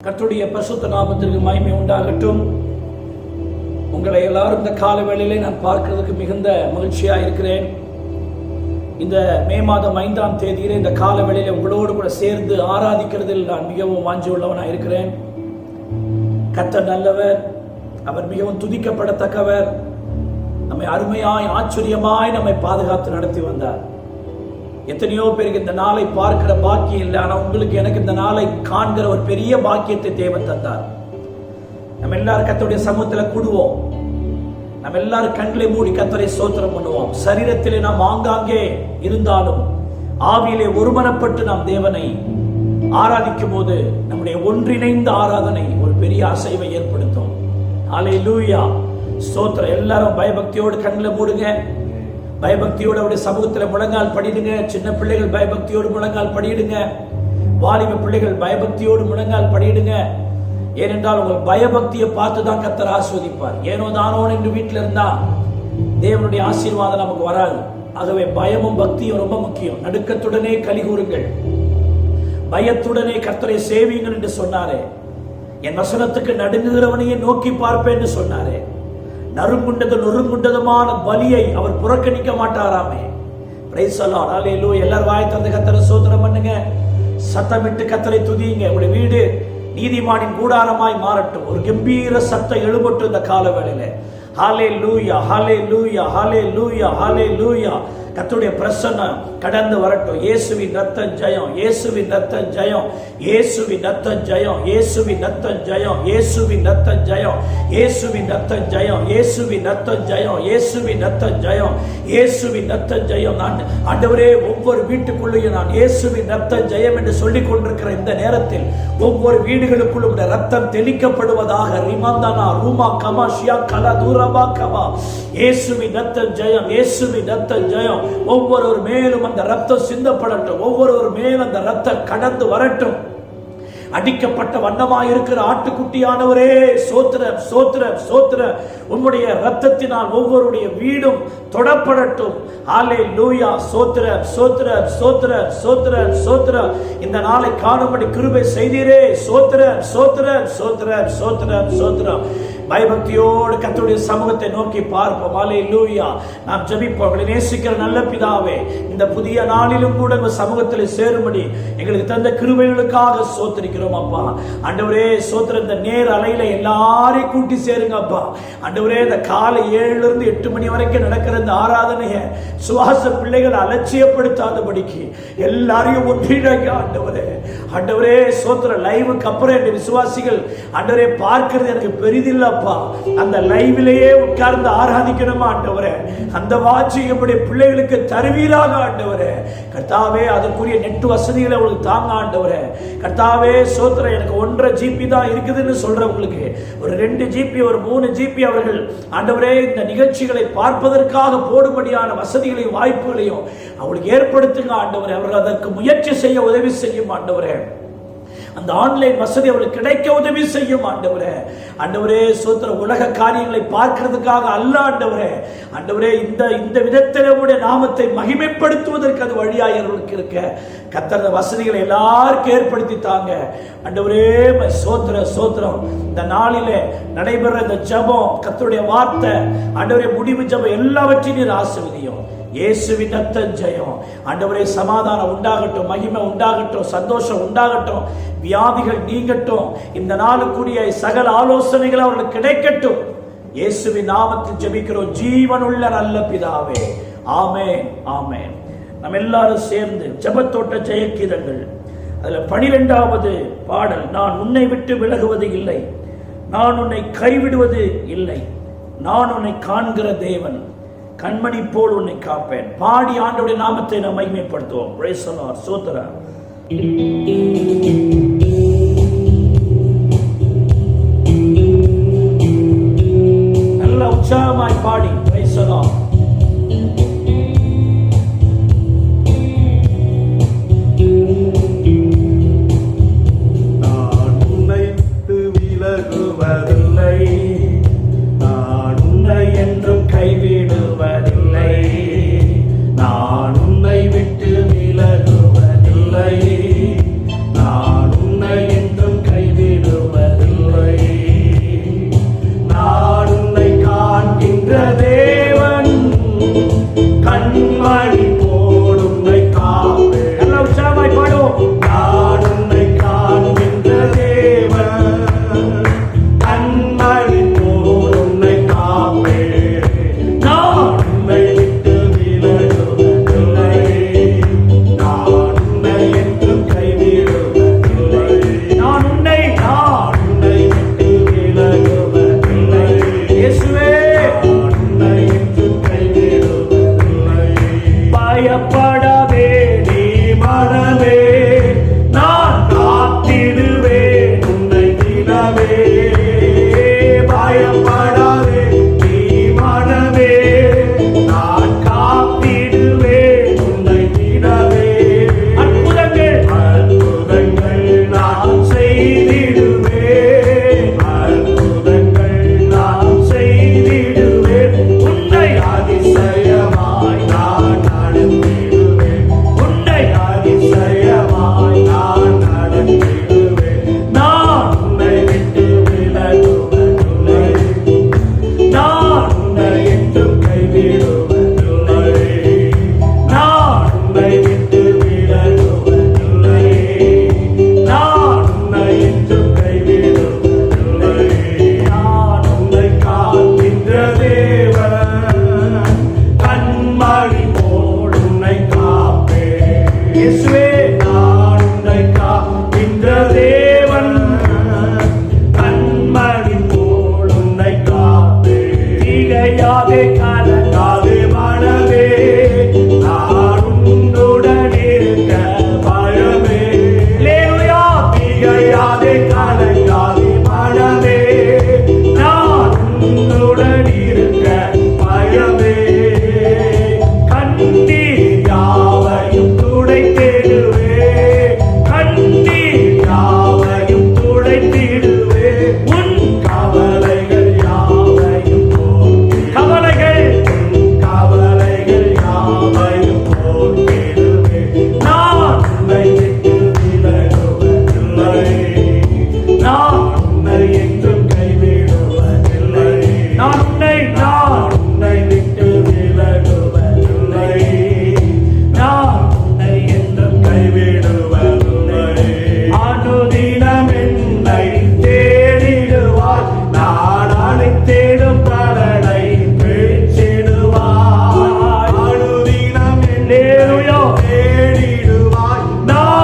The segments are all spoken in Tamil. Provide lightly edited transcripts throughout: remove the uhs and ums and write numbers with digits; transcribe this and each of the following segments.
கர்த்தருடைய பரிசுத்த நாமத்திற்கு மகிமை உண்டாகட்டும். உங்களை எல்லாரும் இந்த கால வேளையிலே நான் பார்க்கிறதுக்கு மிகுந்த மகிழ்ச்சியா இருக்கிறேன். இந்த மே மாதம் 5ஆம் தேதியிலே இந்த கால வேளையிலே உங்களோடு கூட சேர்ந்து ஆராதிக்கிறதில் நான் மிகவும் வாஞ்சி உள்ளவனாக இருக்கிறேன். கர்த்தர் நல்லவர், அவர் மிகவும் துதிக்கப்படத்தக்கவர். நம்மை அருமையாய் ஆச்சரியமாய் நம்மை பாதுகாத்து நடத்தி வந்தார். எத்தனையோ பேருக்கு இந்த நாளை பார்க்கிற பாக்கியம் இல்லை, ஆனால் உங்களுக்கு எனக்கு இந்த நாளை காண்கிற ஒரு பெரிய பாக்கியத்தை தேவன் தந்தார். நம்ம எல்லாரும் கர்த்தருடைய சமூகத்தில் கூடுவோம். நம்ம எல்லாரும் கண்களை மூடி கர்த்தரை ஸ்தோத்திரம் பண்ணுவோம். சரீரத்திலே நாம் ஆங்காங்கே இருந்தாலும் ஆவியிலே ஒருமனப்பட்டு நாம் தேவனை ஆராதிக்கும் போது நம்முடைய ஒன்றிணைந்த ஆராதனை ஒரு பெரிய அசைவை ஏற்படுத்தும். ஹல்லேலூயா, ஸ்தோத்திரம். எல்லாரும் பயபக்தியோடு கண்களை மூடுங்க. பயபக்தியோடு அவருடைய சமூகத்தில் முழங்கால் படிடுங்க. சின்ன பிள்ளைகள் பயபக்தியோடு முழங்கால் படிடுங்க. வாலிப பிள்ளைகள் பயபக்தியோடு முழங்கால் படிடுங்க. ஏனென்றால் உங்கள் பயபக்தியை பார்த்து தான் கர்த்தர் ஆசீர்வதிப்பார். ஏனோ தானோ என்று வீட்டில் இருந்தா தேவனுடைய ஆசீர்வாதம் நமக்கு வராது. ஆகவே பயமும் பக்தியும் ரொம்ப முக்கியம். நடுக்கத்துடனே கலிகூறுங்கள், பயத்துடனே கர்த்தரை சேவியுங்கள் என்று சொன்னாரே. என் வசனத்துக்கு நடுங்குகிறவனையே நோக்கி பார்ப்பேன் என்று சொன்னாரே. நொறுங்குண்டதுமான பலியை அவர் புறக்கணிக்க மாட்டாராமே. பிரைஸ் தி லார்ட், ஹல்லேலூயா. எல்லாரும் வாய் திறந்து கர்த்தரை ஸ்தோத்திரம் பண்ணுங்க. சத்தமிட்டு கர்த்தரை துதியுங்க. உங்களுடைய வீடு நீதிமானின் கூடாரமாய் மாறட்டும். ஒரு கம்பீர சத்தம் எழும்பட்டும் இந்த கால வேளையில. ஹல்லேலூயா, ஹல்லேலூயா, ஹல்லேலூயா, ஹல்லேலூயா. கர்த்தருடைய பிரசன்னம் கடந்து வரட்டும். இயேசுவின் ரத்தம் ஜெயம், இயேசுவின் ரத்தம் ஜெயம், இயேசுவின் ரத்தம் ஜெயம், இயேசுவின் ரத்தம் ஜெயம், இயேசுவின் ரத்தம் ஜெயம், இயேசுவின் ரத்தம் ஜெயம், இயேசுவின் ரத்தம் ஜெயம், இயேசுவின் ரத்தம் ஜெயம், இயேசுவின் ரத்தம் ஜெயம். நான் ஆண்டவரே, ஒவ்வொரு வீட்டுக்குள்ளேயும் நான் இயேசுவின் ரத்தம் ஜெயம் என்று சொல்லிக் கொண்டிருக்கிற இந்த நேரத்தில் ஒவ்வொரு வீடுகளுக்குள்ளும் ரத்தம் தெளிக்கப்படுவதாக. ரிமந்தனா ரூமா கமா ஷியா கலா தூரபா கமா. இயேசுவின் ரத்தம் ஜெயம், இயேசுவின் ரத்தம் ஜெயம். ஒவ்வொரு மேலும் அந்த ரத்தம் சிந்தப்படட்டும். ஒவ்வொரு மேலும் அந்த ரத்தம் கடந்து வரட்டும். அடிக்கப்பட்ட வண்ணமாய் இருக்கிற ஆட்டுக்குட்டியானவரே, சோத்திரம், சோத்திரம், சோத்திரம். உம்முடைய ரத்தத்தினால் ஒவ்வொருடைய வீடும் தொடப்படட்டும். ஹல்லேலூயா, சோத்திரம், சோத்திரம், சோத்திரம், சோத்திரம், சோத்திரம். இந்த நாளை காணும்படி கிருபை செய்தீரே. சோத்திரம், சோத்திரம், சோத்திரம், சோத்திரம், சோத்திரம். பயபக்தியோடு கர்த்தருடைய சமூகத்தை நோக்கி பார்ப்போம். ஹல்லேலூயா. நாம் ஜெபிப்போம். எங்களை நேசிக்கிற நல்ல பிதாவே, இந்த புதிய நாளிலும் கூட உங்கள் சமூகத்தில் சேரும்படி எங்களுக்கு தந்த கிருபைகளுக்காக ஸ்தோத்திரிக்கிறோம் அப்பா. ஆண்டவரே, ஸ்தோத்திரம். இந்த நேர் அலையில எல்லாரையும் கூட்டி சேருங்க அப்பா. ஆண்டவரே, இந்த காலை 7 to 8 மணி வரைக்கும் நடக்கிற இந்த ஆராதனையை சுவாச பிள்ளைகள் அலட்சியப்படுத்தாதபடிக்கு எல்லாரையும் ஒன்றிணைங்க ஆண்டவரே. ஆண்டவரே, ஸ்தோத்திரம். லைவுக்கு அப்புறம் என் விசுவாசிகள் ஆண்டவரே பார்க்கிறது எனக்கு பெரிதில்லை. அந்த லைவிலேயே உட்கார்ந்து ஆராதிக்கணுமா ஆண்டவரே? அந்த வாட்சி நம்முடைய பிள்ளைகளுக்கு தருவீராக ஆண்டவரே. கர்த்தாவே, அதற்குரிய நெட் வசதிகளை உங்களுக்கு தாங்க ஆண்டவரே. கர்த்தாவே, சோத்திரம். எனக்கு 1.5 GB தான் இருக்குதுன்னு சொல்றவங்களுக்கு ஒரு 2 GB, ஒரு 3 GB அவர்கள் ஆண்டவரே இந்த நிகழ்ச்சிகளை பார்ப்பதற்காக போடும்படியான வசதிகளையும் வாய்ப்புகளையும் அவங்களுக்கு ஏற்படுத்துங்க ஆண்டவரே. அவர்கள் அதற்கு முயற்சி செய்ய உதவி செய்யும் ஆண்டவரே. அந்த ஆன்லைன் வசதி அவர்களுக்கு கிடைக்க உதவி செய்யும் ஆண்டவரே. ஆண்டவரே, சோத்திர. உலக காரியங்களை பார்க்கிறதுக்காக அல்ல ஆண்டவரே. ஆண்டவரே, இந்த விதத்தில் உடைய நாமத்தை மகிமைப்படுத்துவதற்கு அது வழியாய் அவர்களுக்கு இருக்க கர்த்தர் வசதிகளை எல்லாருக்கும் ஏற்படுத்தி தாங்க ஆண்டவரே. சோத்திர, சோத்திரம். இந்த நாளிலே நடைபெற இந்த ஜெபம், கர்த்தருடைய வார்த்தை, ஆண்டவரே முடிவு ஜெபம் எல்லாவற்றையும் நீர் ஆசீர்வதியும். இயேசுவின் ரத்தம் ஜெயம். ஆண்டவரே, சமாதானம் உண்டாகட்டும், மகிமை உண்டாகட்டும், சந்தோஷம் உண்டாகட்டும், வியாதிகள் நீங்கட்டும். இந்த நாளுக்குரிய சகல ஆலோசனைகள் அவர்களுக்கு கிடைக்கட்டும். இயேசுவின் நாமத்தில் ஜெபிக்கிறோம் ஜீவனுள்ள நல்ல பிதாவே. ஆமென், ஆமென். நம்ம எல்லாரும் சேர்ந்து ஜெபத்தோட்ட ஜெயகீதங்கள் அதுல 12வது பாடல், நான் உன்னை விட்டு விலகுவது இல்லை, நான் உன்னை கைவிடுவது இல்லை, நான் உன்னை காண்கிற தேவன், கண்மணி போல் உன்னை காப்பேன். பாடி ஆண்டவருடைய நாமத்தை நாம் மகிமைப்படுத்துவோம். Praise the Lord. சோத்திரம். நல்ல உற்சாகமாய் பாடி பிரைஸ் தி லார்ட். நான் உன்னை விட்டு விலகுவதில்லை, நான் உன்னை என்றும் கைவிடுவதில்லை, நான் உன்னை விட்டு விலகுவதில்லை, நான் உன்னை என்றும் கைவிடுவதில்லை. அதிசயமாய் நான் நடந்திடுவேன். நான் உன்னை விட்டு விலகுவதில்லை. நான் உன்னை என்றும் கைவிடுவதில்லை. நான் உன்னை விட்டு விலகுவதில்லை. நான் உன்னை என்றும் கைவிடுவதில்லை. நான் உன்னை காக்கின்ற தேவன், கண்மணி போல் உன்னை காப்பேன். இயேசுவே, நான் உன்னை காக்கின்ற தேவன், கண்மணி போல் உன்னை காப்பேன். திகையாதே கலங்காதே மனமே, நான் உன்னுடன் இருக்க பயமே. அல்லேலூயா. திகையாதே கலங்காதே மனமே, நான் உன்னுடன் இருக்க பயமே. கண்ணீர் யாவையும் துடைத்திடுவே, கண்ணீர் யாவையும் துடைத்திடுவே. உன் கவலைகள் யாவையும் போக்கிடுவே. கவலைகள், உன் கவலைகள் யாவையும் போக்கிடுவே. நான் உன்னை விட்டு விலகுவதில்லை. நான் உன்னை என்றும் கைவிடுவதில்லை. நான் உன்னை விட்டு விலகுவதில்லை. நான் உன்னை என்றும் கைவிடுவதில்லை. அனுதினம் என்னை தேடிடுவாய். நான் அழைத்திடும் பலனை பெற்றிடுவாய். அனுதினம் என்னை தேடிடுவாய். நான்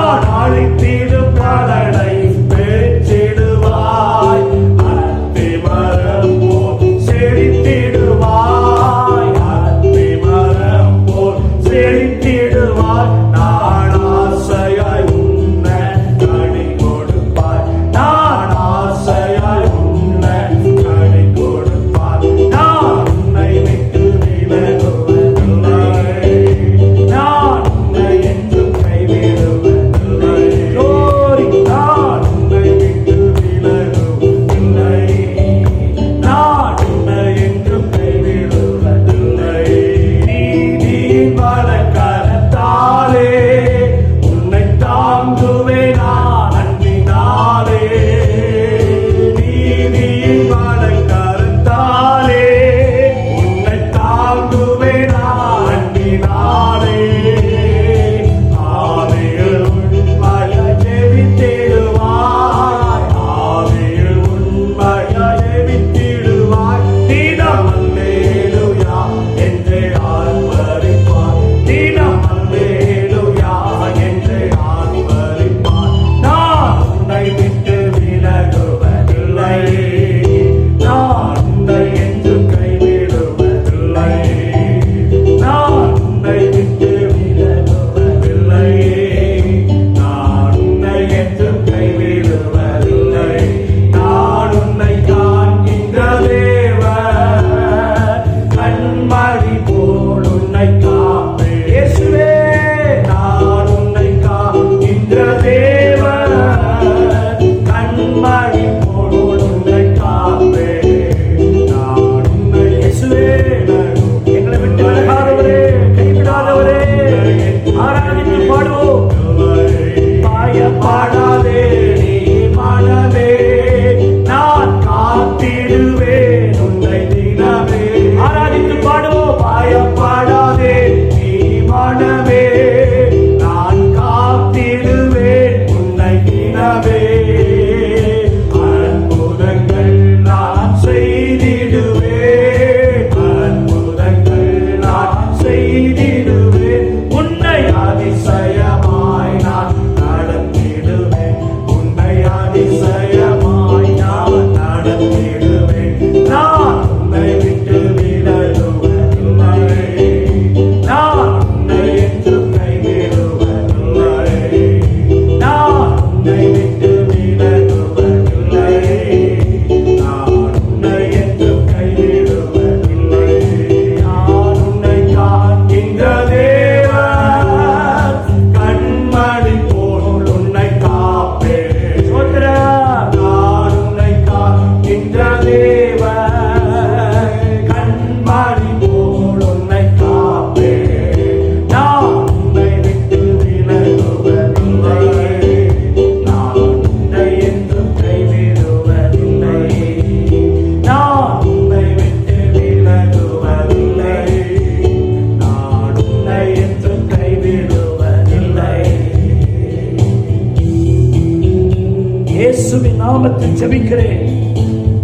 இயேசுவின் நாமத்தில் ஜெபிக்கிறேன்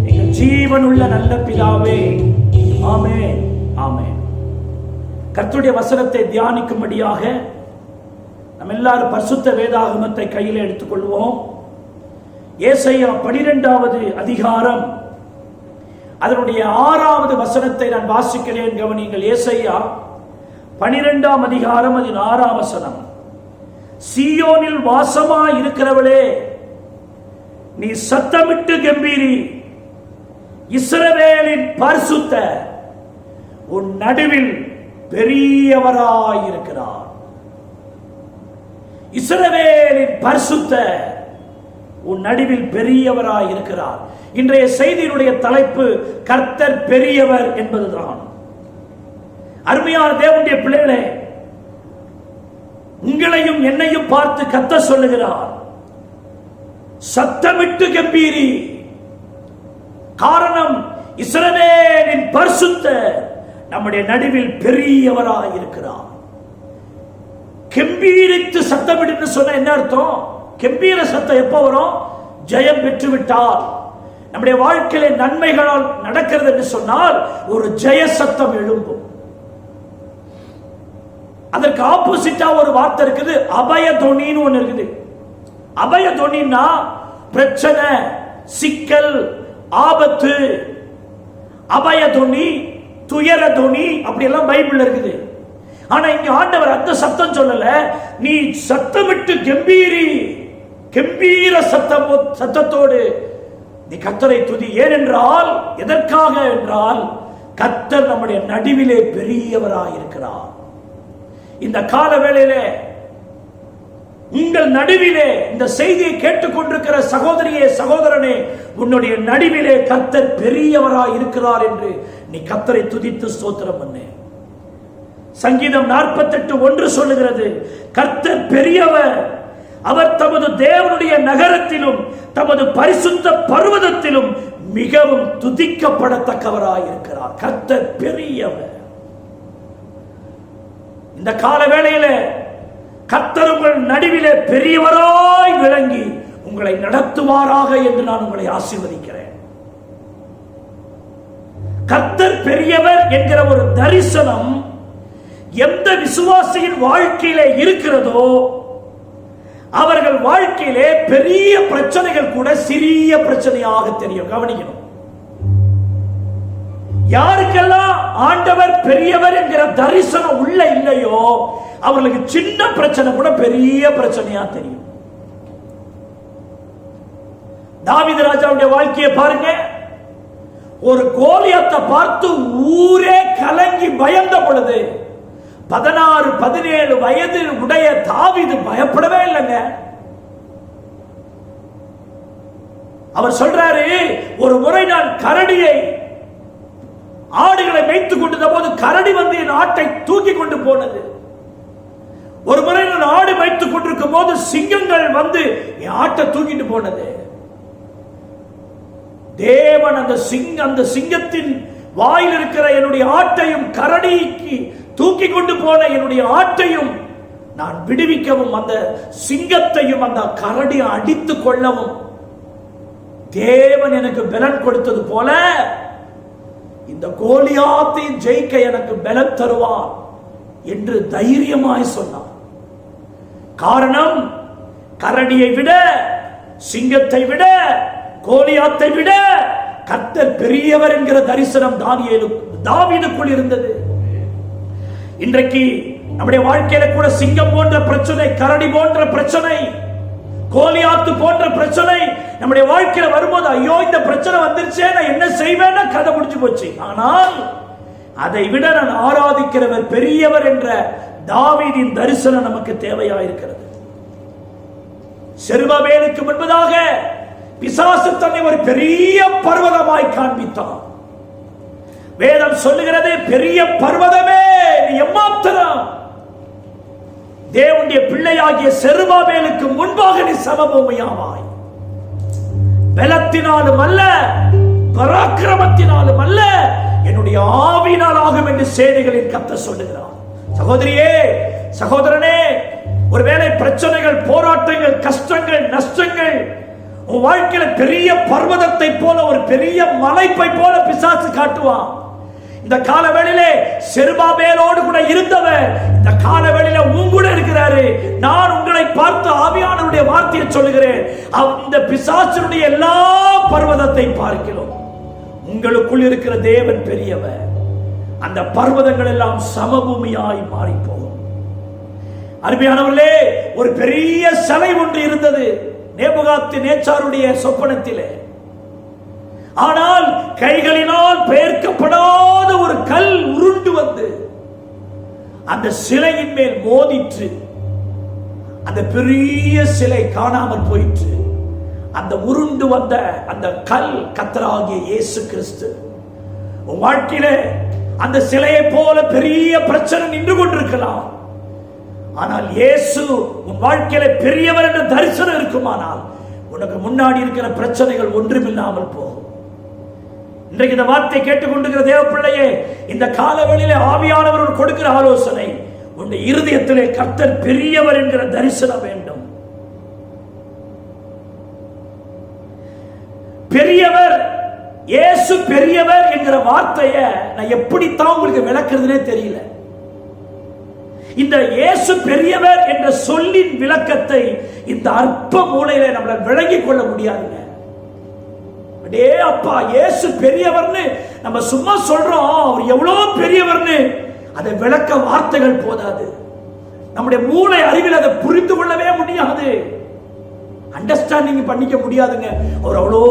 எங்கள் ஜீவனுள்ள நல்ல பிதாவே, ஆமென், ஆமென். கர்த்தருடைய வசனத்தை தியானிக்கும்படியாக நம்ம எல்லாரும் பரிசுத்த வேதாகமத்தை கையில் எடுத்துக்கொள்வோம். ஏசாயா 12வது அதிகாரம் அதனுடைய 6வது வசனத்தை நான் வாசிக்கிறேன், கவனியுங்கள். ஏசாயா 12ஆம் அதிகாரம் அதன் 6ஆம் வசனம். சீயோனில் வாசமாய் இருக்கிறவளே, நீ சத்தமிட்டு கம்பீரி, இஸ்ரவேலின் பரிசுத்தர் உன் நடுவில் பெரியவராயிருக்கிறார். இஸ்ரவேலின் பரிசுத்தர் உன் நடுவில் பெரியவராயிருக்கிறார். இன்றைய செய்தியினுடைய தலைப்பு கர்த்தர் பெரியவர் என்பதுதான். அருமையான தேவனுடைய பிள்ளைகளே, உங்களையும் என்னையும் பார்த்து கர்த்தர் சொல்லுகிறார், சத்தமிட்டு கம்பீரி. காரணம், இஸ்ரவேலின் பரிசுத்தர் நம்முடைய நடுவில் பெரியவராயிருக்கிறார். கம்பீரித்து சத்தமிட்டு சொன்ன என்ன அர்த்தம்? கம்பீர சத்தம் எப்போ வரும்? ஜெயம் பெற்று விட்டால், நம்முடைய வாழ்க்கையில நன்மைகளால் நடக்கிறது என்று சொன்னால் ஒரு ஜெய சத்தம் எழும்பும். அதற்கு ஆப்போசிட்டா ஒரு வார்த்தை இருக்குது, அபய தொனின்னு ஒண்ணு இருக்குது. அபய தொனின்னா பிரச்சனை, சிக்கல், ஆபத்து. அபய தொனி, துயர தொனி, அப்படி எல்லாம் பைபிள்ல இருக்குது. ஆனா இங்க ஆண்டவர் அந்த சத்தம் சொல்லல, நீ சத்தமிட்டு கம்பீரி, கம்பீர சத்தத்தோடு நீ கர்த்தரை துதி. ஏனென்றால், எதற்காக என்றால், கர்த்தர் நம்முடைய நடுவிலே பெரியவராயிருக்கிறார். இந்த கால வேளையிலே உங்கள் நடுவிலே இந்த செய்தியை கேட்டுக்கொண்டிருக்கிற சகோதரியே, சகோதரனே, உன்னுடைய நடுவிலே கர்த்தர் பெரியவராய் இருக்கிறார் என்று நீ கர்த்தரை துதித்து ஸ்தோத்திரம் பண்ணு. சங்கீதம் 48:1 சொல்லுகிறது, கர்த்தர் பெரியவர், அவர் தமது தேவனுடைய நகரத்திலும் தமது பரிசுத்த பர்வதத்திலும் மிகவும் துதிக்கப்படத்தக்கவராய் இருக்கிறார். கர்த்தர் பெரியவர். இந்த கால வேளையில கர்த்தர் உங்கள் நடுவிலே பெரியவராய் விளங்கி உங்களை நடத்துவாராக என்று நான் உங்களை ஆசீர்வதிக்கிறேன். கர்த்தர் பெரியவர் என்கிற ஒரு தரிசனம் எந்த விசுவாசியின் வாழ்க்கையிலே இருக்கிறதோ அவர்கள் வாழ்க்கையிலே பெரிய பிரச்சனைகள் கூட சிறிய பிரச்சனையாக தெரியும். கவனிக்கணும். யாருக்கெல்லாம் ஆண்டவர் பெரியவர் என்கிற தரிசனம் உள்ள இல்லையோ அவர்களுக்கு சின்ன பிரச்சனை கூட பெரிய பிரச்சனையா தெரியும். தாவீது ராஜாவுடைய வாழ்க்கையை பாருங்க. ஒரு கோலியாத்தை பார்த்து ஊரே கலங்கி பயந்த பொழுது 16-17 வயது உடைய தாவீது பயப்படவே இல்லைங்க. அவர் சொல்றாரு, ஒரு முறை நான் கரடியை, ஆடுகளை மேய்த்துக் கொண்டிருந்த போது கரடி வந்து என் ஆட்டை தூக்கி கொண்டு போனது. ஒரு முறை நான் ஆடு மேய்த்துக் கொண்டிருக்கும் போது சிங்கங்கள் வந்து என் ஆட்டை தூக்கிட்டு போனது. தேவன் அந்த சிங்கத்தின் வாயில் இருக்கிற என்னுடைய ஆட்டையும் கரடிக்கு தூக்கி கொண்டு போன என்னுடைய ஆட்டையும் நான் விடுவிக்கவும் அந்த சிங்கத்தையும் அந்த கரடியை அடித்துக் கொள்ளவும் தேவன் எனக்கு பலன் கொடுத்தது போல இந்த கோலியாத்தை ஜெயிக்க எனக்கு பலன் தருவார் என்று தைரியமாய் சொன்னார். காரணம், கரடியை விட, சிங்கத்தை விட, கோலியாத்தை விட கர்த்தர் பெரியவர் என்கிற தரிசனம் தாவீதுக்குள் இருந்தது. இன்றைக்கு நம்முடைய வாழ்க்கையில கூட சிங்கம் போன்ற பிரச்சனை, கரடி போன்ற பிரச்சனை, கோலியாத்து போன்ற பிரச்சனை நம்முடைய வாழ்க்கையில வரும்போது, ஐயோ இந்த பிரச்சனை வந்துருச்சே, நான் என்ன செய்வேன்னா கதை முடிச்சு போச்சு. ஆனால் அதை விட நான் ஆராதிக்கிறவர் பெரியவர் என்ற தாவீதின் தரிசனம் நமக்கு தேவையாயிருக்கிறது. செருபாபேலுக்கு முன்பதாக பிசாசு தன்னை ஒரு பெரிய பர்வதமாய் காண்பித்தான். வேதம் சொல்லுகிறது, பெரிய பர்வதமே நீ எம்மாத்திரம், தேவனுடைய பிள்ளையாகிய செருபாபேலுக்கு முன்பாக நீ சமபூமியாவாய். பலத்தினாலும் அல்ல, பராக்கிரமத்தினாலும் அல்ல, என்னுடைய ஆவியினால் ஆகும் என்று சேனைகளின் கர்த்தர் சொல்லுகிறார். சகோதரியே, சகோதரனே, ஒருவேளை பிரச்சனைகள், போராட்டங்கள், கஷ்டங்கள், நஷ்டங்கள் உன் வாழ்க்கையில பெரிய பர்வதத்தை போல, ஒரு பெரிய மலைப்பை போல பிசாசு காட்டுவான். இந்த காலவேளையிலே செருபாபேலோடு கூட இருந்தவர் இந்த காலவேளையில உங்கூட இருக்கிறாரு. நான் உங்களை பார்த்து ஆவியானவருடைய வார்த்தையை சொல்லுகிறேன். இந்த பிசாசுடைய எல்லா பர்வதத்தை பார்க்கிறோம். உங்களுக்குள் இருக்கிற தேவன் பெரியவர். அந்த பர்வதங்கள் எல்லாம் சமபூமியாய் மாறி போகும். அருமையானவர்களே, ஒரு பெரிய சிலை ஒன்று இருந்தது நேபுகாத்நேச்சாருடைய சொப்பனத்திலே. ஆனால் கைகளினால் பெயர்க்கப்படாத ஒரு கல் உருண்டு வந்து அந்த சிலையின் மேல் மோதிற்று. அந்த பெரிய சிலை காணாமல் போயிற்று. அந்த உருண்டு வந்த அந்த கல் கர்த்தராகிய இயேசு கிறிஸ்து. உன் வாழ்க்கையில அந்த சிலையை போல பெரிய பிரச்சனை நின்று கொண்டிருக்கலாம். ஆனால் இயேசு உன் வாழ்க்கையில பெரியவர் என்ற தரிசனம் இருக்குமானால் உனக்கு முன்னாடி இருக்கிற பிரச்சனைகள் ஒன்றுமில்லாமல் போகும். இன்றைக்கு இந்த வார்த்தை கேட்டுக்கொண்டிருக்கிற தேவ பிள்ளையே, இந்த காலவெளியிலே ஆவியானவர் கொடுக்கிற ஆலோசனை, உன்னுடைய இருதயத்திலே கர்த்தர் பெரியவர் என்கிற தரிசனம் வேண்டும். பெரியவர், இயேசு பெரியவர் என்கிற வார்த்தையை நான் எப்படித்தான் உங்களுக்கு விளக்குறதுனே தெரியல. இந்த இயேசு பெரியவர் என்ற சொல்லின் விளக்கத்தை இந்த அற்ப மூலையில நம்மள விளங்கிக் கொள்ள முடியாதுங்க. அடே அப்பா, இயேசு பெரியவர்னு நம்ம சும்மா சொல்றோம், அவர் எவ்வளவு பெரியவர்னு அதை விளக்க வார்த்தைகள் போதாது. நம்முடைய மூளை அறிவில் அதை புரிந்து கொள்ளவே முடியாது, அண்டர்ஸ்டாண்டிங் பண்ணிக்க முடியாதுங்க. அவர் அவ்வளோ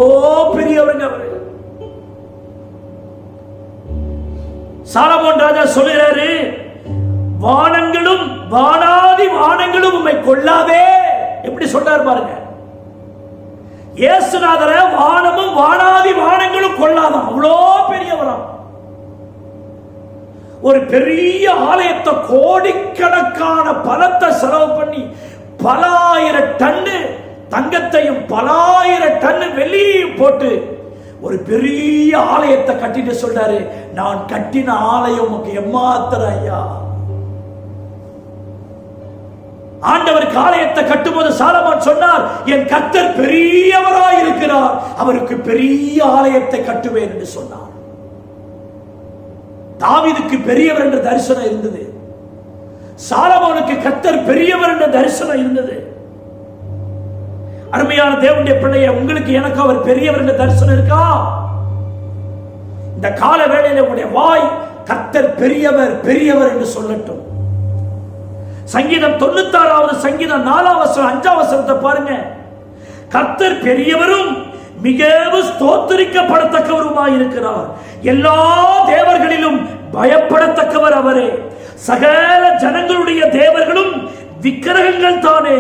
பெரியவருங்க. அவரு சாலமோன் ராஜா சொல்லுகிறாரு, வானங்களும் வானாதி வானங்களும் உம்மை கொள்ளாதே. எப்படி சொல்றார் பாருங்க. இயேசுநாதர வானமும் வானாதி வானங்களும் கொள்ளாதான், அவ்வளோ பெரியவராம். ஒரு பெரிய ஆலயத்தை கோடிக்கணக்கான பணத்தை செலவு பண்ணி பல ஆயிரம் டன்னு தங்கத்தையும் பல ஆயிரம் டன்னு வெள்ளியையும் போட்டு ஒரு பெரிய ஆலயத்தை கட்டிட்டு சொல்றாரு, நான் கட்டின ஆலயம் உனக்கு எம்மாத்திர ஐயா. ஆண்டவர் ஆலயத்தை கட்டும்போது சாலமோன் சொன்னார், என் கர்த்தர் பெரியவராய் இருக்கிறார், அவருக்கு பெரிய ஆலயத்தை கட்டுவேன் என்று சொன்னார். தாவீதுக்கு பெரியவர் என்ற தரிசனம் இருந்தது. சாலமோனுக்கு கர்த்தர் பெரியவர் என்ற தரிசனம் இருந்தது. அருமையான தேவனுடைய பிள்ளையை, உங்களுக்கு எனக்கு அவர் பெரியவர் என்ற தரிசனம் இருக்கா? இந்த கால வேளையில உங்களுடைய வாய் கர்த்தர் பெரியவர் பெரியவர் என்று சொல்லட்டும். சங்கீதம் 96வது சங்கீதம் 4வது வசனம் 5வது வசனத்தை பாருங்க. கர்த்தர் பெரியவரும் மிகவும் ஸ்தோத்திரிக்கப்படத்தக்கவருமாய் இருக்கிறார், எல்லா தேவர்களிலும் பயப்படத்தக்கவர் அவரே. சகல ஜனங்களுடைய தேவர்களும் விக்கிரகங்கள் தானே,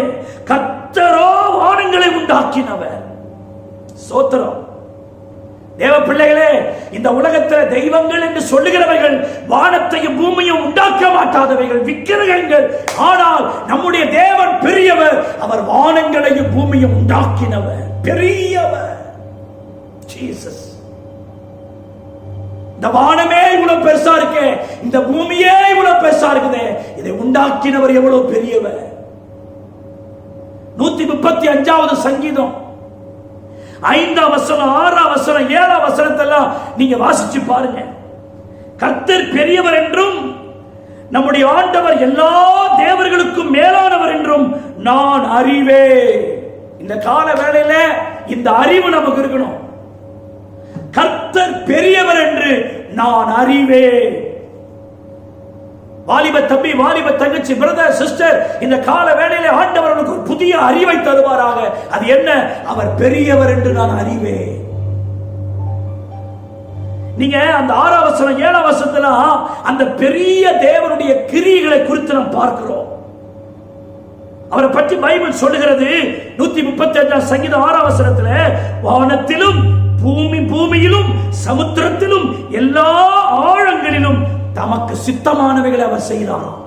கர்த்தரோ வானங்களை உண்டாக்கினவர். ஸ்தோத்திரம். தேவ பிள்ளைகளே, இந்த உலகத்தில் தெய்வங்கள் என்று சொல்லுகிறவைகள் வானத்தையும் பூமியும் உண்டாக்க மாட்டாதவைகள், விக்கிரகங்கள். ஆனால் நம்முடைய தேவன் பெரியவர், அவர் வானங்களையும் பூமியும் உண்டாக்கினவர், பெரியவர். ஜீசஸ். இந்த வானமே இவ்வளவு பெருசா இருக்கு, இந்த பூமியே இவ்வளவு பெருசா இருக்குது, இதை உண்டாக்கினவர் எவ்வளவு பெரியவர். 135வது சங்கீதம் 5ஆம் வசனம் 6ஆம் வசனம் 7ஆம் வசனத்தெல்லாம் நீங்க வாசிச்சு பாருங்க. கர்த்தர் பெரியவர் என்றும் நம்முடைய ஆண்டவர் எல்லா தேவர்களுக்கும் மேலானவர் என்றும் நான் அறிவே. இந்த கால வேளையில இந்த அறிவு நமக்கு இருக்கணும். கர்த்தர் பெரியவர் என்று நான் அறிவே. வாலிப தம்பி, வாலிப தங்கச்சி, பிரதர், சிஸ்டர், இந்த கால வேளையிலே ஆண்டவர் உனக்கு ஒரு புதிய அறிவை தருவாராக. அது என்ன? அவர் பெரியவர் என்று நான் அறிவேன். நீங்க அந்த 6ஆம் வசனம் 7ஆம் வசனத்துல அந்த பெரிய தேவனுடைய கிரியைகளை குறித்து நாம் பார்க்கிறோம். அவரை பற்றி பைபிள் சொல்லுகிறது 135ஆம் சங்கீதம் 6ஆம் வசனத்துல, வானத்திலும் பூமியிலும் சமுத்திரத்திலும் எல்லா ஆழங்களிலும் தமக்கு சித்தமானவைகளை அவர் செய்கிறாராம்.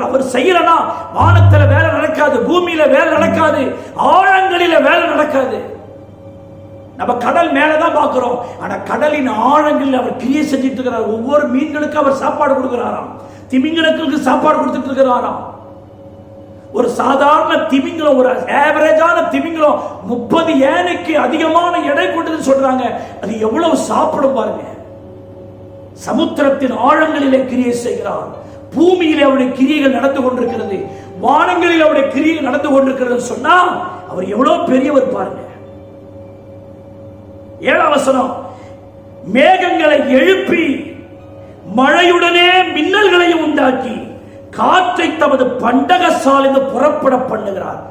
அவர் செய்யலனா வானத்துல வேலை நடக்காது, பூமியில வேலை நடக்காது, ஆழங்களில வேலை நடக்காது. நம்ம கடல் மேலதான் பார்க்கிறோம், ஆனா கடலின் ஆழங்களில் அவர் கிரியை செஞ்சிட்டு இருக்கிறார். ஒவ்வொரு மீன்களுக்கு அவர் சாப்பாடு கொடுக்கிறாராம், திமிங்கலங்களுக்கு சாப்பாடு கொடுத்துட்டு இருக்கிறாராம். ஒரு சாதாரண திமிங்கலம், ஒரு ஆவரேஜான திமிங்கலம் 30 ஏனைக்கு அதிகமான எடை கொண்டதுன்னு சொல்றாங்க. அது எவ்வளவு சாப்பிடும் பாருங்க. சமுத்திரத்தின் ஆழங்களிலே கிரியை செய்கிறார். பூமியிலே அவருடைய கிரியைகள் நடந்து கொண்டிருக்கிறது. வானங்களில் அவருடைய கிரியைகள் நடந்து கொண்டிருக்கிறது சொன்னா அவர் எவ்வளவு பெரியவர் பாருங்க. 7ஆம் வசனம், மேகங்களை எழுப்பி மழையுடனே மின்னல்களையும் உண்டாக்கி காற்றை தமது பண்டகசாலிந்து புறப்பட பண்ணுகிறார்.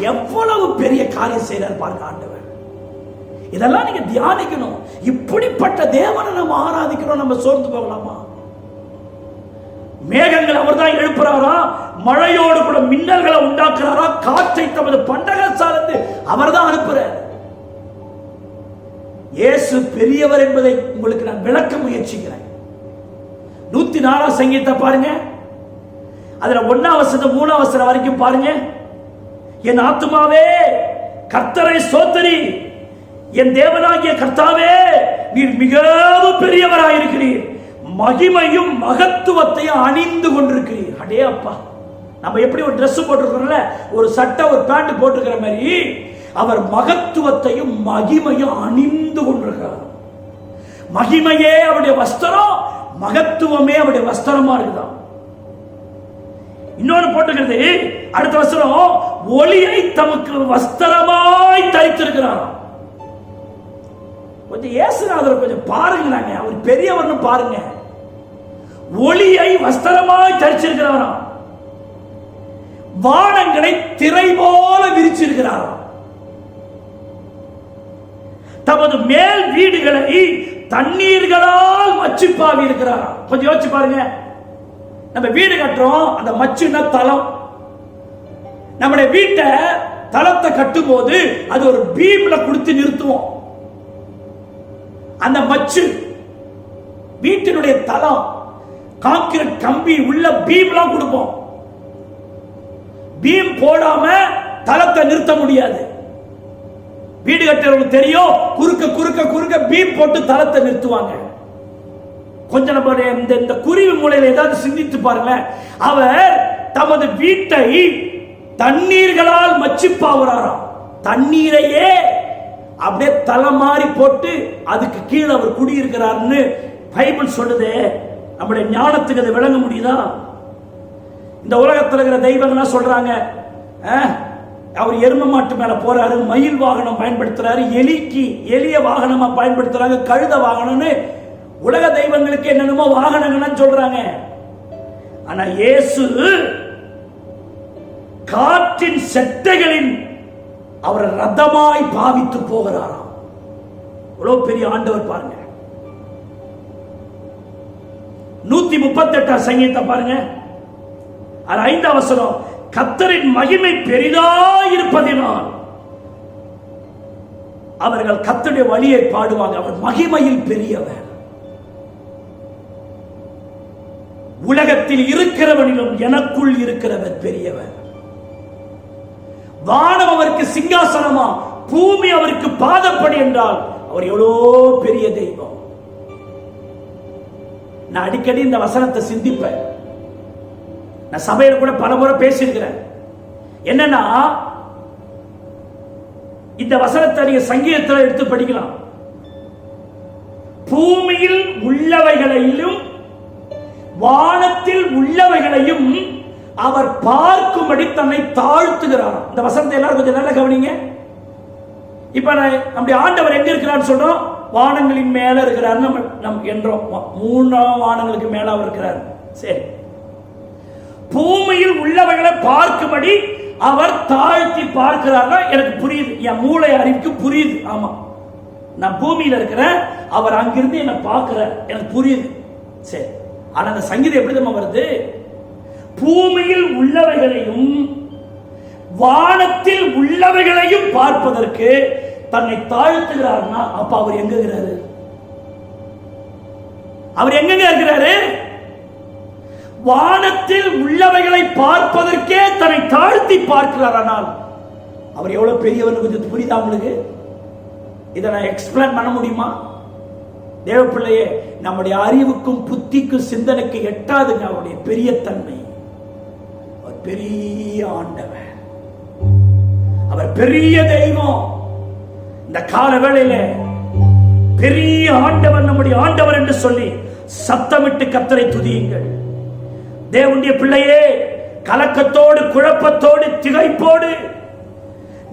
எவ்வளவு பெரிய காரியம் செய்கிறார் பாருங்க ஆண்டவர். இதெல்லாம் நீங்க தியானிக்கணும். இப்படிப்பட்ட தேவனை நம்ம ஆராதிக்கிறோம், நம்ம சோர்ந்து போகலாமா? மேகங்கள் அவர் தான் எழுப்புறாரா, மழையோடு கூட மின்னல்களை உண்டாக்குறாரா, காற்றை தமது பண்டகசாலிந்து அவர் தான் அனுப்புறார். இயேசு பெரியவர் என்பதை உங்களுக்கு நான் விளக்க முயற்சிக்கிறேன். 104ஆம் சங்கீதத்தை பாருங்க. அதுல 1ஆம் வசனம் 3ஆம் வசனம் வரைக்கும் பாருங்க. என் ஆத்துமாவே கர்த்தரை ஸ்தோத்திரி, என் தேவனாகிய கர்த்தாவே நீர் மிகவும் பெரியவராயிருக்கிறீர், மகிமையும் மகத்துவத்தையும் அணிந்து கொண்டிருக்கிறீர். அடே அப்பா, நம்ம எப்படி ஒரு Dress போட்டிருக்கிறோம்ல, ஒரு சட்டை ஒரு பேண்ட் போட்டிருக்கிற மாதிரி அவர் மகத்துவத்தையும் மகிமையும் அணிந்து கொண்டிருக்கிறார். மகிமையே அவருடைய வஸ்திரம், மகத்துவமே அவருடைய வஸ்திரமா இருக்குதான். இன்னொரு போட்டுக்கிறது அடுத்த வசனம், ஒளியை தமக்கு வஸ்திரமாய் தரித்திருக்கிறார். கொஞ்சம் இயேசுநாதர் கொஞ்சம் பாருங்க, அவர் பெரியவர்னு பாருங்க. ஒளியை வஸ்திரமாய் தரிச்சிருக்கிறாராம். வானங்களை திரை போல விரிச்சிருக்கிறாராம். தமது மேல் வீடுகளை தண்ணீர்களால் மச்சுப்பாவி இருக்கிறாராம். கொஞ்சம் யோசிச்சு பாருங்க. நம்ம வீடு கட்டுறோம், அந்த மச்சுன்னா தளம். நம்முடைய வீட்டை தளத்தை கட்டும் போது அது ஒரு பீம்ல கொடுத்து நிறுத்துவோம். அந்த மச்சு வீட்டினுடைய தளம், கான்கிரீட் கம்பி உள்ள பீம்லாம் கொடுப்போம். பீம் போடாம தளத்தை நிறுத்த முடியாது. வீடு கட்டுறவங்களுக்கு தெரியும், குறுக்க குறுக்க குறுக்க பீம் போட்டு தளத்தை நிறுத்துவாங்க. கொஞ்சம் நம்மளுடைய இந்த குருவி மூலையில ஏதாவது சிந்தித்து பாருங்க. அவர் தமது வீட்டை தண்ணீர்களால் மச்சிப்பாவுறாராம். தண்ணீரையே அப்படியே தலை மாறி போட்டு அதுக்கு கீழே அவர் குடியிருக்கிறார்னு பைபிள் சொல்லுது. நம்முடைய ஞானத்துக்கு அதை விளங்க முடியுதா? இந்த உலகத்தில் இருக்கிற தெய்வங்கள்லாம் சொல்றாங்க, அவர் எரும மாட்டு மேல போறாரு, மயில் வாகனம் பயன்படுத்துறாரு, எளிய வாகனமா பயன்படுத்துறாங்க, கழுத வாகனம்னு உலக தெய்வங்களுக்கு என்னென்னமோ வாகனங்கள்னு சொல்றாங்க. ஆனா இயேசு காற்றின் செட்டைகளின் அவர் ரதமாய் பாவித்து போகிறாராம். இவ்வளவு பெரிய ஆண்டவர் பாருங்க. 138ஆம் சங்கீதத்தை பாருங்க. 5ஆம் வசனம், கர்த்தரின் மகிமை பெரிதாயிருப்பதினால் அவர்கள் கர்த்தருடைய வழியை பாடுவாங்க. அவர் மகிமையில் பெரியவர். உலகத்தில் இருக்கிறவனிலும் எனக்குள் இருக்கிறவர் பெரியவர். வானம் அவருக்கு சிங்காசனமா, பூமி அவருக்கு பாதப்படி என்றால் அவர் எவ்வளவு பெரிய தெய்வம். நான் அடிக்கடி இந்த வசனத்தை சிந்திப்பேன். நான் சபையில கூட பல முறை பேசியிருக்கிறேன். என்னன்னா, இந்த வசனத்தை நீங்க சங்கீதத்தில் எடுத்து படிக்கலாம். பூமியில் உள்ளவைகளையும் வானத்தில் உள்ளவைகளையும் அவர் பார்க்கும்படி தன்னை தாழ்த்துகிறார். இந்த வசனத்தை எல்லாரும் கொஞ்சம் நல்லா கவனிங்க. இப்ப நம்முடைய ஆண்டவர் எங்க இருக்கிறார் சொல்றோம்? வானங்களின் மேல இருக்கிறார் நம்ம என்றோம். 3 வானங்களுக்கு மேல அவர் இருக்கிறார். சரி, பூமியில் உள்ளவைகளை பார்க்கும்படி அவர் தாழ்த்தி பார்க்கிறார். எனக்கு புரியுது, என் மூளை அறிவுக்கு புரியுது. ஆமா, நான் பூமியில இருக்கிறேன், அவர் அங்கிருந்து என்ன பார்க்கிறார், எனக்கு புரியுது. சரி, ஆனா அந்த சங்கீதம் எப்படி தான் வருது? பூமியில் உள்ளவைகளையும் வானத்தில் உள்ளவைகளையும் பார்ப்பதற்கு தன்னை தாழ்த்துகிறார்னா, அப்ப அவர் எங்க இருக்கிறாரு? அவர் எங்க இருக்கிறாரு? வானத்தில் உள்ளவைகளை பார்ப்பதற்கே தன்னை தாழ்த்தி பார்க்கிறார். ஆனால் அவர் எவ்வளவு பெரியவர் கொஞ்சம் புரியுதா உங்களுக்கு? இதை நான் எக்ஸ்பிளைன் பண்ண முடியுமா? தேவ பிள்ளையே, நம்முடைய அறிவுக்கும் புத்திக்கும் சிந்தனைக்கு எட்டாதுங்க அவருடைய பெரிய தன்மை. பெரிய ஆண்டவர், அவர் பெரிய தெய்வம். இந்த கால வேளையில பெரிய ஆண்டவர் நம்முடைய ஆண்டவர் என்று சொல்லி சத்தமிட்டு கர்த்தரை துதியுங்கள். தேவனுடைய பிள்ளையே, கலக்கத்தோடு, குழப்பத்தோடு, திகைப்போடு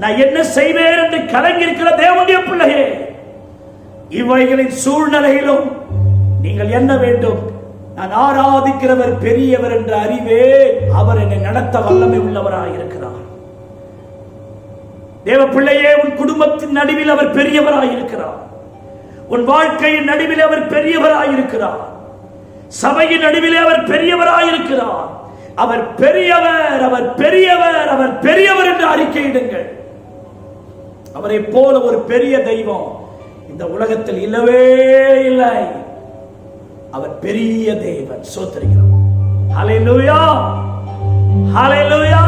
நான் என்ன செய்வேன் என்று கலங்கி இருக்கிற தேவனுடைய பிள்ளையே, இவைகளின் சூழ்நிலையிலும் நீங்கள் என்ன வேண்டும்? நான் ஆராதிக்கிறவர் பெரியவர் என்று அறிவே, அவர் என்னை நடத்த வல்லமை உள்ளவராய் இருக்கிறார். தேவ பிள்ளையே, உன் குடும்பத்தின் நடுவில் அவர் பெரியவராய் இருக்கிறார். உன் வாழ்க்கையின் நடுவில் அவர் பெரியவராய் இருக்கிறார். சபையின் நடுவில் அவர் பெரியவராய் இருக்கிறார். அவர் பெரியவர், அவர் பெரியவர், அவர் பெரியவர் என்று அறிக்கையிடுங்கள். அவரை போல ஒரு பெரிய தெய்வம் இந்த உலகத்தில் இல்லவே இல்லை. அவர் பெரிய தேவன். ஸ்தோத்திரிக்கிறோம். ஹல்லேலூயா, ஹல்லேலூயா.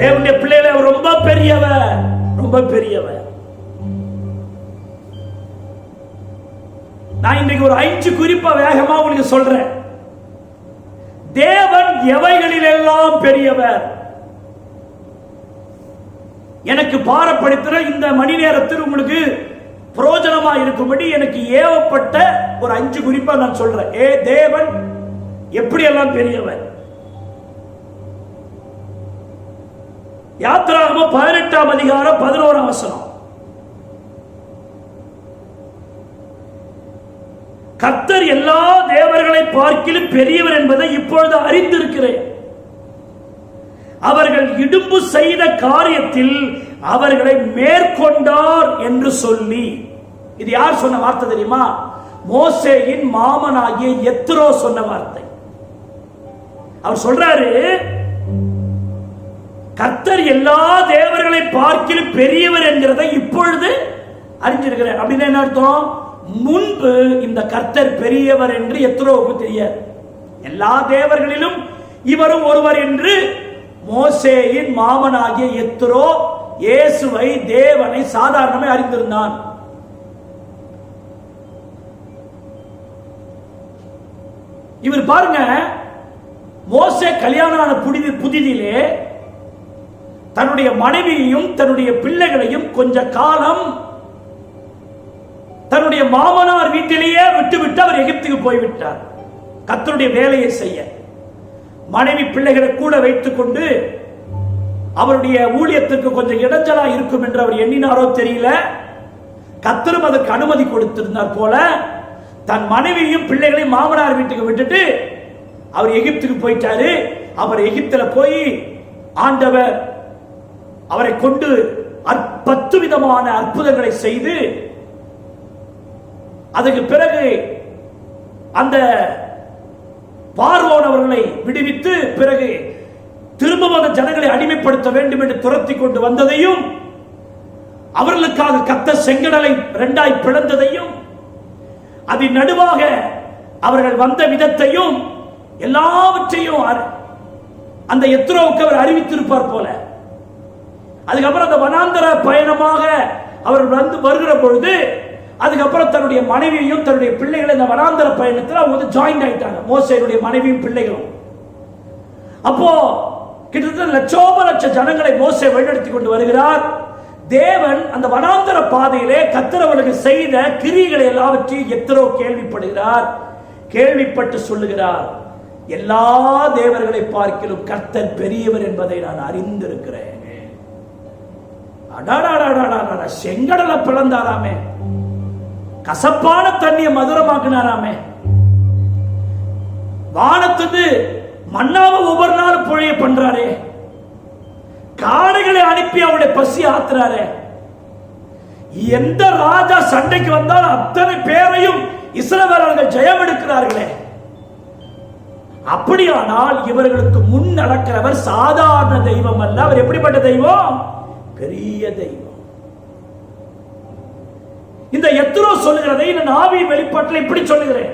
தேவனுடைய பிள்ளைகளே, அவர் ரொம்ப பெரியவர், ரொம்ப பெரியவர். நான் இன்னைக்கு ஒரு 5 குறிப்பா வேகமா உங்களுக்கு சொல்றேன். தேவன் எவைகளில் எல்லாம் பெரியவர். எனக்கு பாரப்படுத்துற இந்த மணி நேரத்தில் உங்களுக்கு பிரயோஜனமா இருக்கும்படி எனக்கு ஏவப்பட்ட ஒரு 5 குறிப்பா நான் சொல்றேன். தேவன் எப்படியெல்லாம் பெரியவர். யாத்திராகமம் 18ஆம் அதிகாரம் 11ஆம் வசனம். கர்த்தர் எல்லா தேவர்களை பார்க்கிலும் பெரியவர் என்பதை இப்பொழுது அறிந்திருக்கிறேன். அவர்கள் இடும்பு செய்த காரியத்தில் அவர்களை மேற்கொண்டார் என்று சொல்லி. இது யார் சொன்ன வார்த்தை தெரியுமா? மோசேயின் மாமனாகிய எத்ரோ சொன்ன வார்த்தை. அவர் சொல்றாரு, கர்த்தர் எல்லா தேவர்களை பார்க்கிலும் பெரியவர் என்கிறதை இப்பொழுது அறிஞ்சிருக்கிறேன். அப்படின்னு என்ன அர்த்தம்? முன்பு இந்த கர்த்தர் பெரியவர் என்று எத்ரோவுக்கு தெரியாது. எல்லா தேவர்களிலும் இவரும் ஒருவர் என்று மோசேயின் மாமனாகிய எத்ரோ இயேசுவை, தேவனை சாதாரணமே அறிந்திருந்தான். இவர் பாருங்க, மோசே கல்யாணமான புதிதிலே தன்னுடைய மனைவியையும் தன்னுடைய பிள்ளைகளையும் கொஞ்ச காலம் தன்னுடைய மாமனார் வீட்டிலேயே விட்டுவிட்டு அவர் எகிப்துக்கு போய்விட்டார் கர்த்தருடைய வேலையை செய்ய. மனைவி பிள்ளைகளை கூட வைத்துக் கொண்டு அவருடைய ஊழியத்திற்கு கொஞ்சம் இடைஞ்சலா இருக்கும் என்று அவர் எண்ணினாரோ தெரியல. கர்த்தரும் அதற்கு அனுமதி கொடுத்திருந்தார் போல தன் மனைவியும் பிள்ளைகளையும் மாமனார் வீட்டுக்கு விட்டுட்டு அவர் எகிப்துக்கு போயிட்டாரு. அவர் எகிப்துல போய் ஆண்டவர் அவரை கொண்டு 10 விதமான அற்புதங்களை செய்து, அதுக்கு பிறகு அந்த பார்வோன் அவர்களை விடுவித்து, பிறகு திரும்ப அந்த ஜனங்களை அடிமைப்படுத்த வேண்டும் என்று துரத்தி கொண்டு வந்ததையும், அவர்களுக்காக கர்த்தர் செங்கடலை 2ஆய் பிளந்ததையும், அதன் நடுவாக அவர்கள் வந்த விதத்தையும் எல்லாவற்றையும் அந்த எத்ரோவுக்கு அவர் அறிவித்திருப்பார் போல. அதுக்கப்புறம் அந்த வனாந்தர பயணமாக அவர் வருகிற பொழுது, அதுக்கப்புறம் தன்னுடைய மனைவியையும் தன்னுடைய பிள்ளைகளை இந்த வனாந்தர பயணத்தில் அவங்க வந்து ஜாயின் ஆயிட்டாங்க, மோசேயுடைய மனைவியும் பிள்ளைகளும். அப்போ கிட்டத்தட்ட லட்ச ஜனங்களை மோசே வழிநடத்தி கொண்டு வருகிறார். தேவன் அந்த வனாந்தர பாதையிலே கர்த்தர் அவர்களுக்கு செய்த கிரியைகளை எல்லாவற்றையும் எத்ரோ கேள்விப்படுகிறார். கேள்விப்பட்டு சொல்லுகிறார், எல்லா தேவர்களை பார்க்கிலும் கர்த்தர் பெரியவர் என்பதை நான் அறிந்திருக்கிறேன். செங்கடலை பிளந்தாராமே, கசப்பான தண்ணியை மதுரமாக்கினாராமே, வானத்துக்கு மன்னாவை ஒவ்வொரு நாள் பொழிய பண்றாரே, காடைகளை அனுப்பி அவருடைய பசி ஆத்துறாரு. எந்த ராஜா சண்டைக்கு வந்தால் அத்தனை பேரையும் இஸ்ரவேலர்கள் ஜெயம் எடுக்கிறார்களே. அப்படியானால் இவர்களுக்கு முன் நடக்கிறவர் சாதாரண தெய்வம் அல்ல. அவர் எப்படிப்பட்ட தெய்வம்? பெரிய தெய்வம். இந்த எத்ரோ சொல்லுகிறதை நான் ஆவியின் வெளிப்பாட்டில் இப்படி சொல்லுகிறேன்.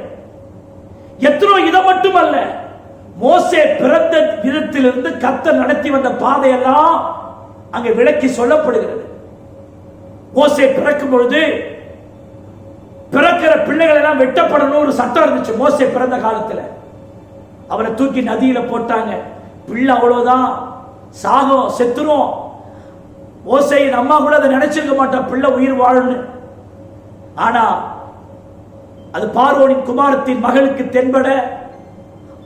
எத்ரோ இதை மட்டுமல்ல, மோசே பிறந்த விதத்திலிருந்து கர்த்தர் நடத்தி வந்த பாதையெல்லாம் அங்கே விளக்கி சொல்லப்படுகிறது. மோசே பிறக்கும் பொழுது பிறக்கிற பிள்ளைகள் எல்லாம் வெட்டப்படணும் ஒரு சட்டம் இருந்துச்சு. மோசே பிறந்த காலத்தில் அவரை தூக்கி நதியில போட்டாங்க. பிள்ளை அவ்வளவுதான், சாகம், செத்துரும். மோசேயின் அம்மா கூட அதை நினைச்சிருக்க மாட்டா பிள்ளை உயிர் வாழுன்னு. ஆனா அது பார்வோனின் குமாரத்தின் மகளுக்கு தென்பட,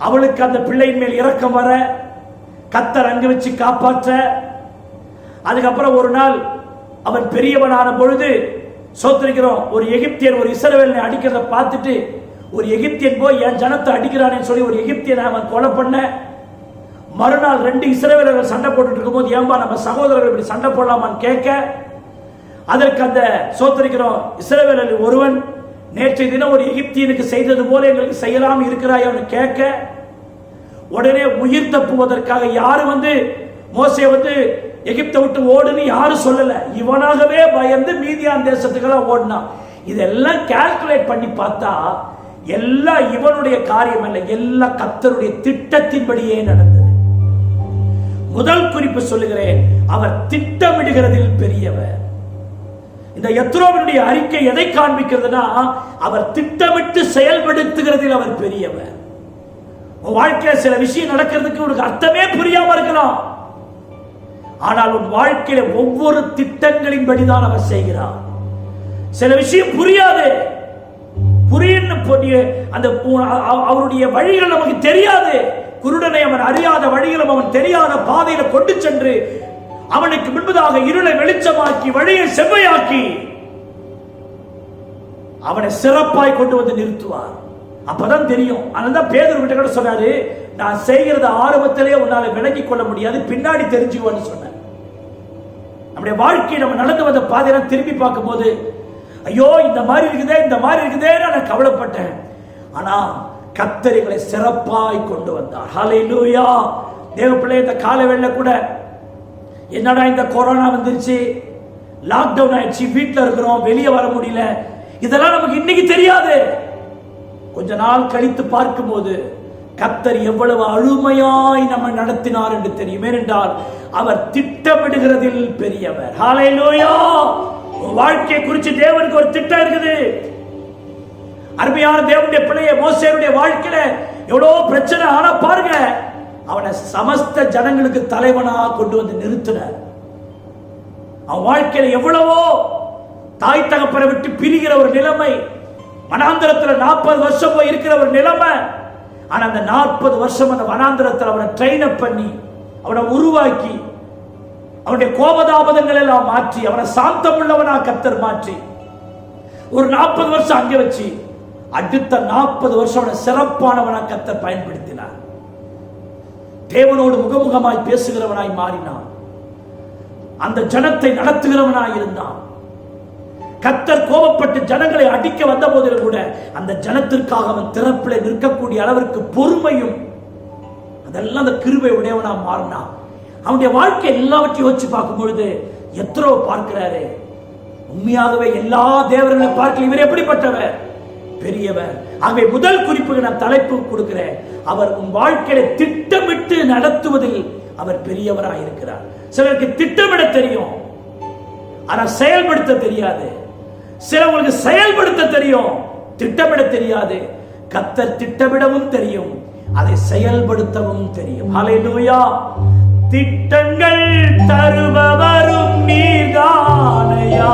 அவளுக்கு அந்த பிள்ளையின் மேல் இரக்கம் வர, கர்த்தர் அங்கு வச்சு காப்பாற்ற, அதுக்கப்புறம் ஒரு நாள் அவன் பெரியவனான பொழுது சோத்திரிக்கிறோம், ஒரு எகிப்தியன் ஒரு இஸ்ரவேலை அடிக்கிறத பார்த்துட்டு, ஒரு எகிப்தியன் போய் என் ஜனத்தை அடிக்கிறானே சொல்லி ஒரு எகிப்தியனை அவன் கொலை பண்ண, மறுநாள் 2 இஸ்ரவேலர்கள் சண்டை போட்டுட்டு இருக்கும்போது, ஏன்பா நம்ம சகோதரர்கள் இப்படி சண்டை போடலாமான்னு கேட்க, அதற்கு அந்த சோத்திரிக்கிறோம் இஸ்ரவேலரில் ஒருவன், நேற்றைய தினம் ஒரு எகிப்தியனுக்கு செய்தது போல எங்களுக்கு செய்யலாம் இருக்கிறாயோன்னு கேட்க, உடனே உயிர் தப்புவதற்காக யாரு மோசே எகிப்தை விட்டு ஓடுன்னு யாரும் சொல்லல, இவனாகவே பயந்து மீதியான் தேசத்துக்கெல்லாம் ஓடினான். இதெல்லாம் கால்குலேட் பண்ணி பார்த்தா எல்லாம் இவனுடைய காரியம் அல்ல, எல்லாம் கர்த்தருடைய திட்டத்தின்படியே நடந்தது. முதல் குறிப்பு சொல்லுகிறேன், அவர் திட்டமிடுகிறதில் பெரியவர். இந்த யெத்ரோவினுடைய அறிக்கை எதை காண்பிக்கிறதுனா, அவர் திட்டமிட்டு செயல்படுத்துகிறதில் அவர் பெரியவர். உன் வாழ்க்கையில சில விஷயம் நடக்கிறதுக்கு உனக்கு அர்த்தமே புரியாம இருக்கலாம், ஆனால் உன் வாழ்க்கையில ஒவ்வொரு திட்டங்களின்படிதான் அவர் செய்கிறார். சில விஷயம் புரியாது, அந்த அவருடைய வழிகள் நமக்கு தெரியாது. குருடனை அவன் அறியாத வழிகளும் அவன் தெரியாத பாதையில கொண்டு சென்று அவனுக்கு முன்பதாக இருளை வெளிச்சமாக்கி வழியை செவ்வையாக்கி அவனை சிறப்பாய் கொண்டு வந்து நிறுத்துவார். அப்பதான் தெரியும். அதனால்தான் பேதுரு கிட்ட கூட சொன்னாரு, நான் செய்கிறத ஆரம்பத்திலே உன்னால விளங்கிக் கொள்ள முடியாது, பின்னாடி தெரிஞ்சுக்குவான்னு சொன்ன. நம்முடைய வாழ்க்கை நம்ம நடந்து வந்த பாதையெல்லாம் திரும்பி பார்க்கும் போது, ஐயோ இந்த மாதிரி இருக்குதே நான் கவலைப்பட்டேன். ஆனா கர்த்தர் எங்களை சிறப்பாய் கொண்டு வந்தார். ஹல்லேலூயா. தேவ பிள்ளை, இந்த காலவேளையில கூட என்னடா இந்த கொரோனா வந்துருச்சு, லாக்டவுன் ஆயிடுச்சு, வீட்டில் இருக்கிறோம், வெளியே வர முடியல, இதெல்லாம் நமக்கு இன்னைக்கு தெரியாது. கொஞ்ச நாள் கழித்து பார்க்கும் போது கர்த்தர் எவ்வளவு அழுமையாய் நம்ம நடத்தினார் என்று தெரியும். ஏனென்றால் அவர் திட்டமிடுகிறதில் பெரியவர். ஹல்லேலூயா. வாழ்க்கையை குறித்து தேவனுக்கு ஒரு திட்டம் இருக்குது. அருமையான தேவனுடைய பிள்ளையை, மோசேயுடைய வாழ்க்கையில எவ்வளவு பிரச்சனை, ஆனா பாருங்க, அவனை சமஸ்த ஜனங்களுக்கு தலைவனா கொண்டு வந்து நிறுத்தினார். அவன் வாழ்க்கையில எவ்வளவோ தாய் தகப்பனை விட்டு பிரிகிற ஒரு நிலைமை, வனாந்திரத்தில் 40 வருஷம் போய் இருக்கிற ஒரு நிலைமை. ஆனா அந்த 40 வருஷம் அந்த வனாந்திரத்தில் அவனை ட்ரெயின் அப் பண்ணி, அவனை உருவாக்கி, அவனுடைய கோபதாபதங்கள் எல்லாம் மாற்றி, அவனை சாந்தம் உள்ளவனா கர்த்தர் மாற்றி, ஒரு 40 வருஷம் அங்கே வச்சு, அடுத்த 40 வருஷம் அவனை சிறப்பானவனா கர்த்தர் பயன்படுத்தினார். தேவனோடு முகமுகமாய் பேசுகிறவனாய் மாறினான். அந்த ஜனத்தை நடத்துகிறவனாய் இருந்தான். கர்த்தர் கோபப்பட்டு ஜனங்களை அடிக்க வந்த போதிலும் கூட அந்த ஜனத்திற்காக அவன் திறப்பிலே நிற்கக்கூடிய அளவிற்கு பொறுமையும், அதெல்லாம் அந்த கிருபை உடையவனா மாறினான். அவனுடைய வாழ்க்கை எல்லாவற்றையும் யோசிச்சு பார்க்கும் பொழுது எத்ரோ பார்க்கிறாரு, உண்மையாகவே எல்லா தேவர்களை பார்க்க இவர் எப்படிப்பட்டவர், பெரியவர். ஆகவே முதல் குறிப்புக்கு நான் தலைப்பு கொடுக்கிறேன், அவர் உன் வாழ்க்கையை திட்டமிட்டு நடத்துவதில் அவர் பெரியவராக இருக்கிறார். சிலருக்கு திட்டமிட தெரியும், ஆனா செயல்படுத்த தெரியாது. சிலவங்களுக்கு செயல்படுத்த தெரியும், திட்டமிட தெரியாது. கர்த்தர் திட்டமிடவும் தெரியும், அதை செயல்படுத்தவும் தெரியும். ஹல்லேலூயா. திட்டங்கள் தருபவரும் நீர்தானையா,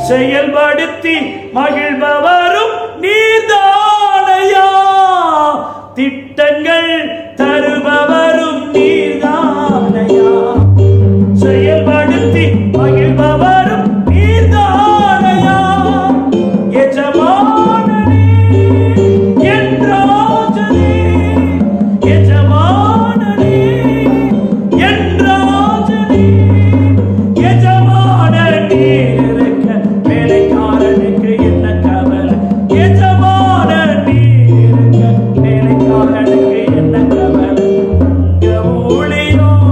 செயல்படுத்தி மகிழ்பவரும் நீர்தானையா. திட்டங்கள் தருபவரும் நீர்தானையா, செயல்படுத்தி மகிழ்பவரும் நீர்தானையா. எஜமானனே என் ராஜனே, எஜமானனே என் ராஜனே, எஜமானனே இருக்க வேலைக்காரனுக்கு என்ன கவலை, எஜமானனே இருக்க வேலைக்காரனுக்கு என்ன கவலை. ஊழியம்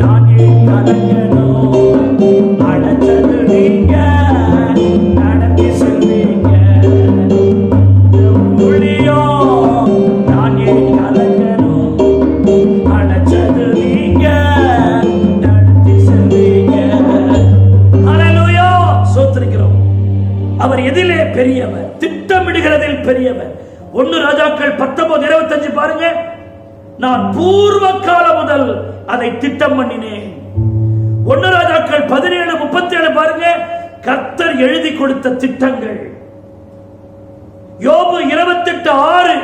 நான் ஏன் கலங்கணும், அடைச்சது நீங்க நடத்தி செல்வீங்க. ஊழியம் நான் ஏன் கலங்கணும், அடைச்சது நீங்க நடத்தி செல்வீங்க. ஹல்லேலூயா. ஸ்தோத்திரிக்கிறோம். அவர் எதிலே பெரியவர், திட்டமிடுகிறதில் பெரியவர். 1 ராஜாக்கள் 19:25 பாருங்க. நான் பூர்வ காலம் முதல் அதை திட்டம் பண்ணினேன். 1 ராஜாக்கள் 17:37 பாருங்க, கர்த்தர் எழுதி கொடுத்த திட்டங்கள். யோபு 28:6,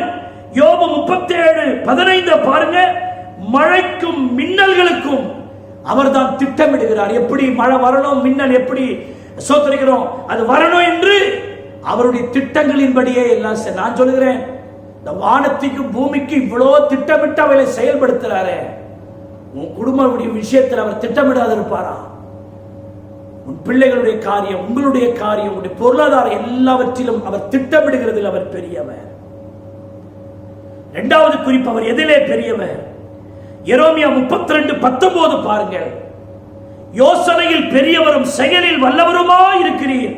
யோபு 37:15 பாருங்க, மழைக்கும் மின்னல்களுக்கும் அவர்தான் திட்டமிடுகிறார். எப்படி மழை வரணும், மின்னல் எப்படி சோதரிக்கிறோம் அது வரணும் என்று அவருடைய திட்டங்களின்படியே எல்லாம். நான் சொல்லுகிறேன், இந்த வானத்துக்கு பூமிக்கு இவ்வளவு திட்டமிட்டு அவளை செயல்படுத்துறாரு. உன் குடும்ப விஷயத்தில் அவர் திட்டமிடாத இருப்பாரா? உன் பிள்ளைகளுடைய காரியம், உங்களுடைய காரியம், உங்களுடைய பொருளாதாரம் எல்லாவற்றிலும் அவர் திட்டமிடுகிறதில் அவர் பெரியவர். இரண்டாவது குறிப்பு, அவர் எதிலே பெரியவர்? எரேமியா 32:19 பாருங்கள். யோசனையில் பெரியவரும் செயலில் வல்லவருமாய் இருக்கிறீர்.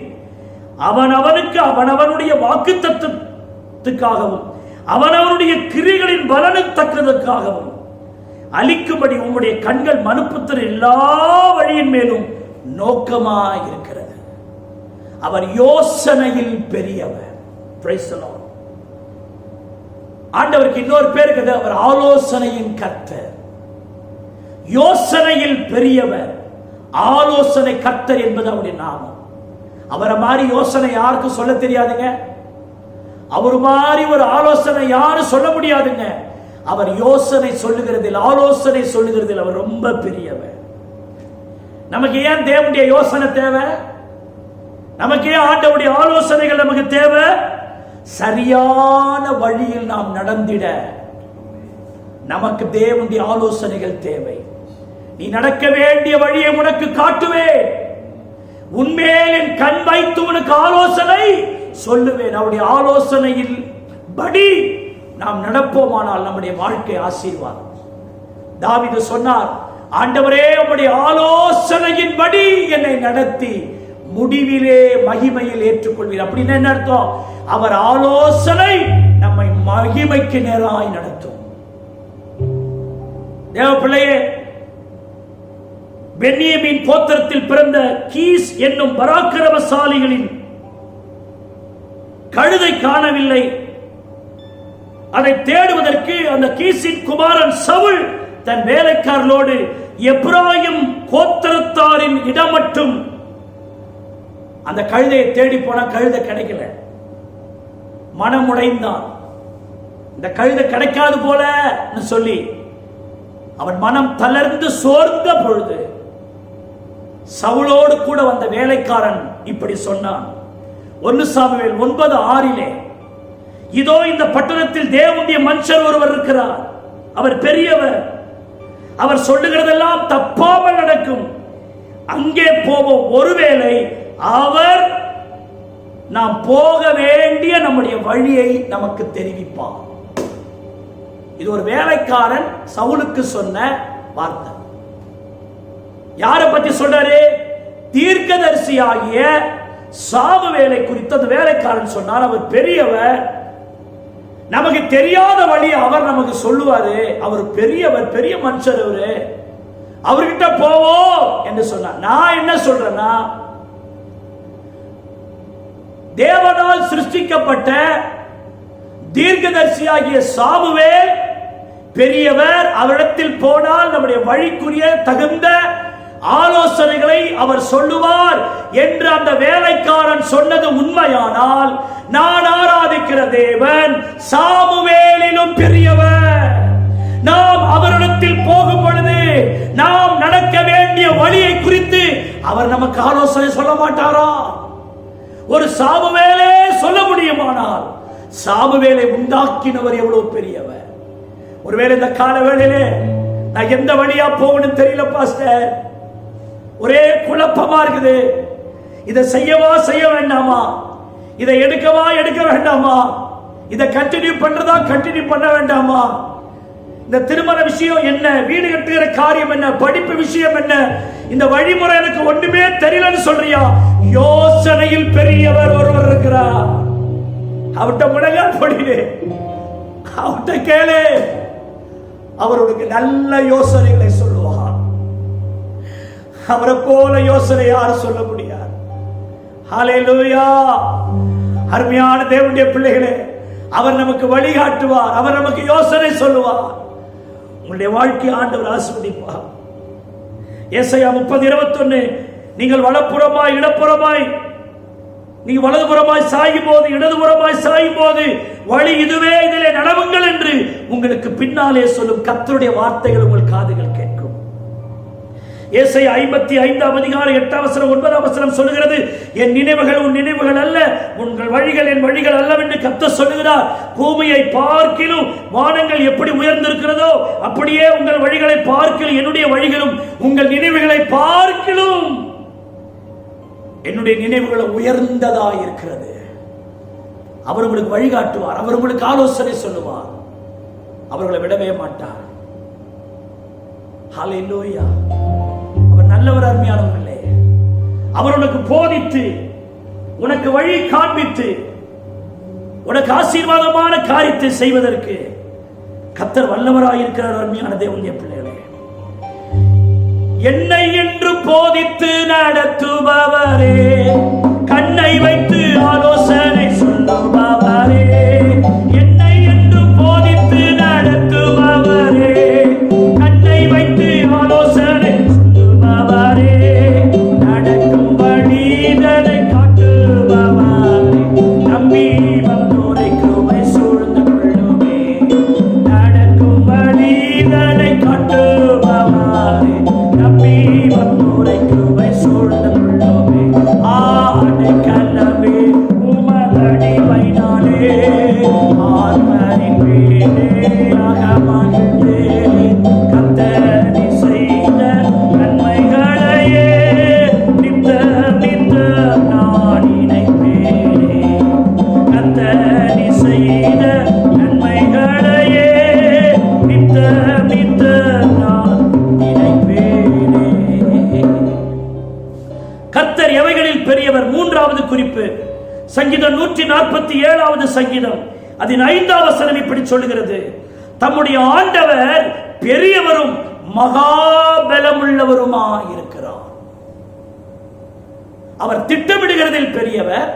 அவனவனுக்கு அவனவனுடைய வாக்குத்தத்தத்துக்காகவும் அவனவனுடைய கிரிகளின் பலனுத்தக்கதற்காகவும் அளிக்கும்படி உம்முடைய கண்கள் மனுப்புத்தர் எல்லா வழியின் மேலும் நோக்கமாய் இருக்கிறது. அவர் யோசனையில் பெரியவர். Price the Lord. ஆண்டவருக்கு இன்னொரு பேர் இருக்குது, அவர் ஆலோசனையின் கர்த்தர். யோசனையில் பெரியவர், ஆலோசனை கர்த்தர் என்பது அவருடைய நாமம். அவரை மாதிரி யோசனை யாருக்கும் சொல்ல தெரியாதுங்க. அவர் மாதிரி ஒரு ஆலோசனை யாரும் சொல்ல முடியாதுங்க. அவர் யோசனை சொல்லுகிறதில், ஆலோசனை சொல்லுகிறதில் அவர் ரொம்ப பெரியவர். நமக்கு ஏன் தேவனுடைய யோசனை தேவை? நமக்கு ஏன் ஆண்டவருடைய ஆலோசனைகள் நமக்கு தேவை? சரியான வழியில் நாம் நடந்திட நமக்கு தேவனுடைய ஆலோசனைகள் தேவை. நீ நடக்க வேண்டிய வழியை உனக்கு காட்டுவேன், உன்மேல் என் கண் வைத்து உனக்கு ஆலோசனை சொல்லுவேன். அவருடைய ஆலோசனையில் படி நாம் நடப்போமானால் நம்முடைய வாழ்க்கை ஆசீர்வாதம். தாவீது சொன்னார், ஆண்டவரே உம்முடைய ஆலோசனையின் படி என்னை நடத்தி முடிவிலே மகிமையில் ஏற்றுக்கொள்வீர். அப்படின்னு என்ன அர்த்தம்? அவர் ஆலோசனை நம்மை மகிமைக்கு நேராய் நடத்தும். தேவ பிள்ளையே, பென்யமீன் கோத்திரத்தில் பிறந்த கீஸ் என்னும் பராக்கிரமசாலிகளின் கழுதை காணவில்லை. அதை தேடுவதற்கு அந்த கீசின் குமாரன் சவுல் தன் வேலைக்காரர்களோடு எப்ராயிம் கோத்திரத்தாரின் இடம் மட்டும் அந்த கழுதையை தேடி போனா கழுதை கிடைக்கல. மனம் உடைந்தான். இந்த கழுதை கிடைக்காது போல சொல்லி அவன் மனம் தளர்ந்து சோர்ந்த பொழுது சவுலோடு கூட வந்த வேலைக்காரன் இப்படி சொன்னான். 1 சாமுவேல் 9:6, இதோ இந்த பட்டணத்தில் தேவனுடைய மனுஷர் ஒருவர் இருக்கிறார், அவர் பெரியவர், அவர் சொல்லுகிறதெல்லாம் தப்பாமல் நடக்கும், அங்கே போவோம், ஒருவேளை அவர் நாம் போக வேண்டிய நம்முடைய வழியை நமக்கு தெரிவிப்பார். இது ஒரு வேலைக்காரன் சவுலுக்கு சொன்ன வார்த்தை. யாரை பற்றி சொல்றாரு? தீர்க்கதரிசியாகிய சாமுவேலை குறித்து அந்த வேலைக்காரன் சொன்னார். அவர் பெரியவர், நமக்கு தெரியாத வழி அவர் நமக்கு சொல்லுவாரு, அவர் பெரியவர், பெரிய மனுஷர், அவர்கிட்ட போவோம் என்று சொன்னார். நான் என்ன சொல்றேன்னா, தேவனால் சிருஷ்டிக்கப்பட்ட தீர்க்கதரிசியாகிய சாமுவேல் பெரியவர், அவரிடத்தில் போனால் நம்முடைய வழிக்குரிய தகுந்த ஆலோசனைகளை அவர் சொல்லுவார் என்று அந்த வேலைக்காரன் சொன்னது உண்மையானால், நான் ஆராதிக்கிற தேவன் சாமுவேலிலும் பெரியவர். நாம் அவரிடத்தில் போகும் பொழுது நாம் நடக்க வேண்டிய வழியை குறித்து அவர் நமக்கு ஆலோசனை சொல்ல மாட்டாரா? ஒரு சாமுவேலே சொல்ல முடியுமானால் சாமுவேலை உண்டாக்கினவர் எவ்வளவு பெரியவர். ஒருவேளை இந்த கால வேளையிலே நான் எந்த வழியா போகணும் தெரியல பாஸ்டர், ஒரே குழப்பமா இருக்குது, இதை செய்யவா செய்ய வேண்டாமா, இதை எடுக்கவா எடுக்க வேண்டாமா, இதை கண்டினியூ பண்றதா கண்டினியூ பண்ண வேண்டாமா, இந்த திருமண விஷயம் என்ன, வீடு கட்டுகிற காரியம் என்ன, படிப்பு விஷயம் என்ன, இந்த வழிமுறை எனக்கு ஒண்ணுமே தெரியலன்னு சொல்றியா? யோசனையில் பெரியவர் ஒருவர் இருக்கிறார். அவர்கிட்ட முழங்கால் படிடு, அவர்கிட்ட கேளு, அவருக்கு நல்ல யோசனைகளை சொல்லுவார். அவரை போல யோசனை யாரும் சொல்ல முடியாது. ஹல்லேலூயா. அருமையான தேவனுடைய பிள்ளைகளே, அவர் நமக்கு வழிகாட்டுவார், அவர் நமக்கு யோசனை சொல்லுவார். உங்களுடைய வாழ்க்கை ஆண்டவர் ஆசீர்வதிப்பார். ஏசாயா 30:21, நீங்கள் வலப்புறமாய் இடப்புறமாய், நீங்க வலதுபுறமாய் சாயும் போது இடதுபுறமாய் சாயும் போது வழி இதுவே, இதிலே நடவுங்கள் என்று உங்களுக்கு பின்னாலே சொல்லும் கர்த்தருடைய வார்த்தைகள் உங்கள் காதுகள் கேட்கும். ஏசாயா 55:8 சொல்லுகிறது, என் நினைவுகள் உன் நினைவுகள் அல்ல, உங்கள் வழிகள் என் வழிகள் அல்லவென்று கர்த்தர் சொல்லுகிறார். பூமியை பார்க்கிலும் வானங்கள் எப்படி உயர்ந்திருக்கிறதோ அப்படியே உங்கள் வழிகளை பார்க்கிலும் என்னுடைய வழிகளும் உங்கள் நினைவுகளை பார்க்கிலும் என்னுடைய நினைவுகள் உயர்ந்ததா இருக்கிறது. அவர் உங்களுக்கு வழிகாட்டுவார், அவர் உங்களுக்கு ஆலோசனை சொல்லுவார், அவர்களை விடவே மாட்டார். ஹல்லேலூயா. அவர் நல்லவர், அருமையானவர்களே. அவர் உனக்கு போதித்து உனக்கு வழி காண்பித்து உனக்கு ஆசீர்வாதமான காரியத்தை செய்வதற்கு கர்த்தர் வல்லவராயிருக்கிறார். அருமையான தேவனுடைய பிள்ளைகளே, என்னை என்று போதித்து நடத்துபவரே, கண்ணை வைத்து ஆலோசனை சொல்லுபவரே, என்னை என்று போதித்து நடத்துபவரே, கண்ணை வைத்து ஆலோசனை சொல்லுபவரே, நடக்கும் வழிதனை காட்டுபவரே, நம்பி வந்தோரை கிருபை சூழ்ந்து கொள்ளுமே, நடக்கும் வழிதனை காட்டுபவரே, நம்பி வந்தோரை கிருபை சூழ்ந்து கொள்ளுமே, ஆடைக்கலமே உமதடி வைனாலே, ஆர்ப்பரிப்பேனே அகமகிழ்ந்தே, கர்த்தர் செய்த நன்மைகளையே நித்தம் நித்தம் நான் நினைப்பேனே, கர்த்தர் செய்த நன்மைகளையே நித்தம் நித்தம் நான் நினைப்பேனே. கர்த்தர் எவைகளில் பெரியவர்? மூன்றாவது குறிப்பு, சங்கீதம் 147 சங்கீதம் அதன் 5வது வசனம் இப்படி சொல்லுகிறது, தம்முடைய ஆண்டவர் பெரியவரும் மகாபலமுள்ளவருமா இருக்கிறார். அவர் திட்டமிடுகிறதில் பெரியவர்,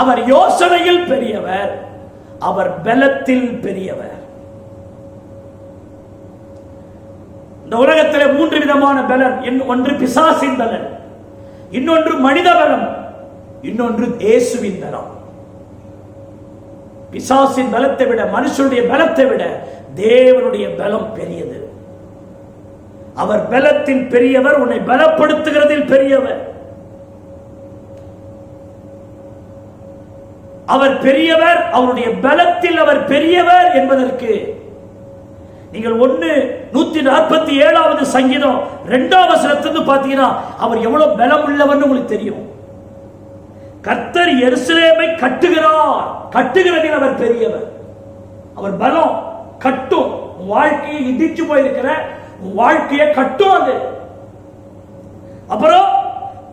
அவர் யோசனையில் பெரியவர், அவர் பலத்தில் பெரியவர். இந்த உலகத்திலே 3 விதமான பலன். ஒன்று பிசாசின் பலன், இன்னொன்று மனித பலம், இன்னொன்று இயேசுவின் பலம். பிசாசின் பலத்தை விட, மனுஷனுடைய பலத்தை விட தேவனுடைய பலம் பெரியது. அவர் பலத்தில் பெரியவர், உன்னை பலப்படுத்துகிறதில் பெரியவர். அவர் பெரியவர், அவருடைய பலத்தில் அவர் பெரியவர் என்பதற்கு நீங்கள் 147 சங்கீதம் 2வது வசனத்திலிருந்து பார்த்தீங்கன்னா அவர் எவ்வளவு பலம் உள்ளவர் உங்களுக்கு தெரியும். கர்த்தர் எருசலேமை கட்டுகிறார், கட்டுகிறதில் அவர் பெரியவர். அவர் பலம் கட்டும். வாழ்க்கையை இடிச்சு போயிருக்கிற வாழ்க்கையை கட்டும். அது அப்புறம்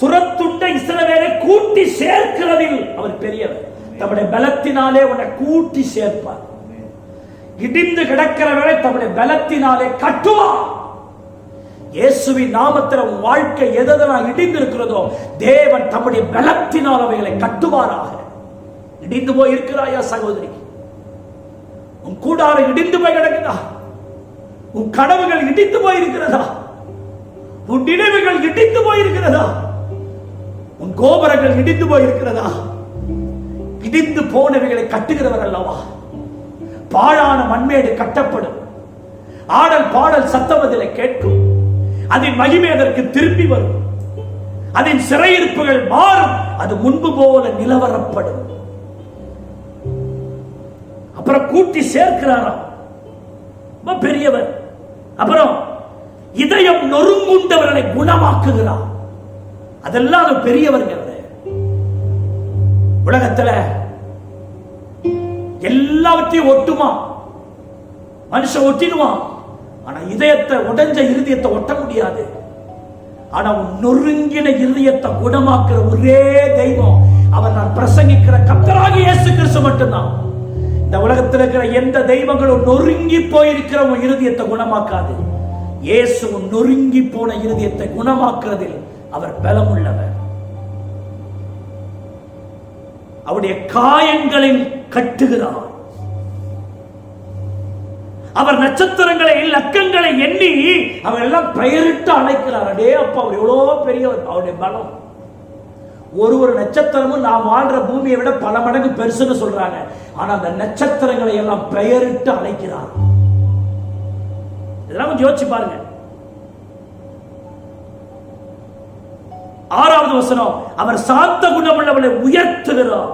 துரத்துண்ட இஸ்ரவேலை கூட்டி சேர்க்கிறதில் அவர் பெரியவர். தம்முடைய பலத்தினாலே உன்னை கூட்டி சேர்ப்பார். இடிந்து கிடக்கிறவரை தம்முடைய பலத்தினாலே கட்டுவார். இயேசுவின் நாமத்தில் உன் வாழ்க்கை எதெல்லாம் இடிந்து இருக்கிறதோ தேவன் தம்முடைய பலத்தினால் அவைகளை கட்டுவாராக. இடிந்து போய் இருக்கிறாயா சகோதரி? உன் கூடாரம் இடிந்து போய் கிடக்குதா? உன் கனவுகள் இடிந்து போய் இருக்கிறதா? உன் நினைவுகள் இடிந்து போய் இருக்கிறதா? உன் கோபுரங்கள் இடிந்து போய் இருக்கிறதா? இடிந்து போனவைகளை கட்டுகிறவர் அல்லவா? பாழான மண்மேடு கட்டப்படும், ஆடல் பாடல் சத்தம் அதில் கேட்கும், அதன் மகிமை அதற்கு திரும்பி வரும், அதன் சிறையிருப்புகள் மாறும், அது முன்பு போல நிலவரப்படும். அப்புறம் கூட்டி சேர்க்கிறாராம், பெரியவர். அப்புறம் இதயம் நொறுங்குண்டவர்களை குணமாக்குகிறார். அதெல்லாம் அது பெரியவர்கள். உலகத்துல எல்லாவற்றையும் ஒட்டுமா? மனுஷன் ஒட்டிடுவான். ஆனா இதயத்தை, உடைஞ்ச இருதயத்தை ஒட்ட முடியாது. ஆனா நொறுங்கின இருதயத்தை குணமாக்குற ஒரே தெய்வம் அவர் நான் பிரசங்கிக்கிற கர்த்தராகிய இயேசு கிறிஸ்து மட்டும்தான். இந்த உலகத்தில் இருக்கிற எந்த தெய்வங்களும் நொறுங்கி போயிருக்கிற உன் இருதயத்தை குணமாக்காது. இயேசு நொறுங்கி போன இருதயத்தை குணமாக்குறதில் அவர் பலம் உள்ளவர். அவருடைய காயங்களில் கட்டுகிறார். அவர் நட்சத்திரங்களை லக்கங்களை எண்ணி அவர் எல்லாம் பெயரிட்டு அழைக்கிறார். அடே அப்பா, அவர் எவ்வளவு பெரியவர், அவருடைய பலம். ஒரு நட்சத்திரமும் நாம் வாழ்ற பூமியை விட பல மடங்கு பெருசுன்னு சொல்றாங்க. ஆனா அந்த நட்சத்திரங்களை எல்லாம் பெயரிட்டு அழைக்கிறார். இதெல்லாம் கொஞ்சம் யோசிச்சு பாருங்க. 6வது வசனம், அவர் சாந்த குணமுள்ளவர்களை உயர்த்துகிறார்.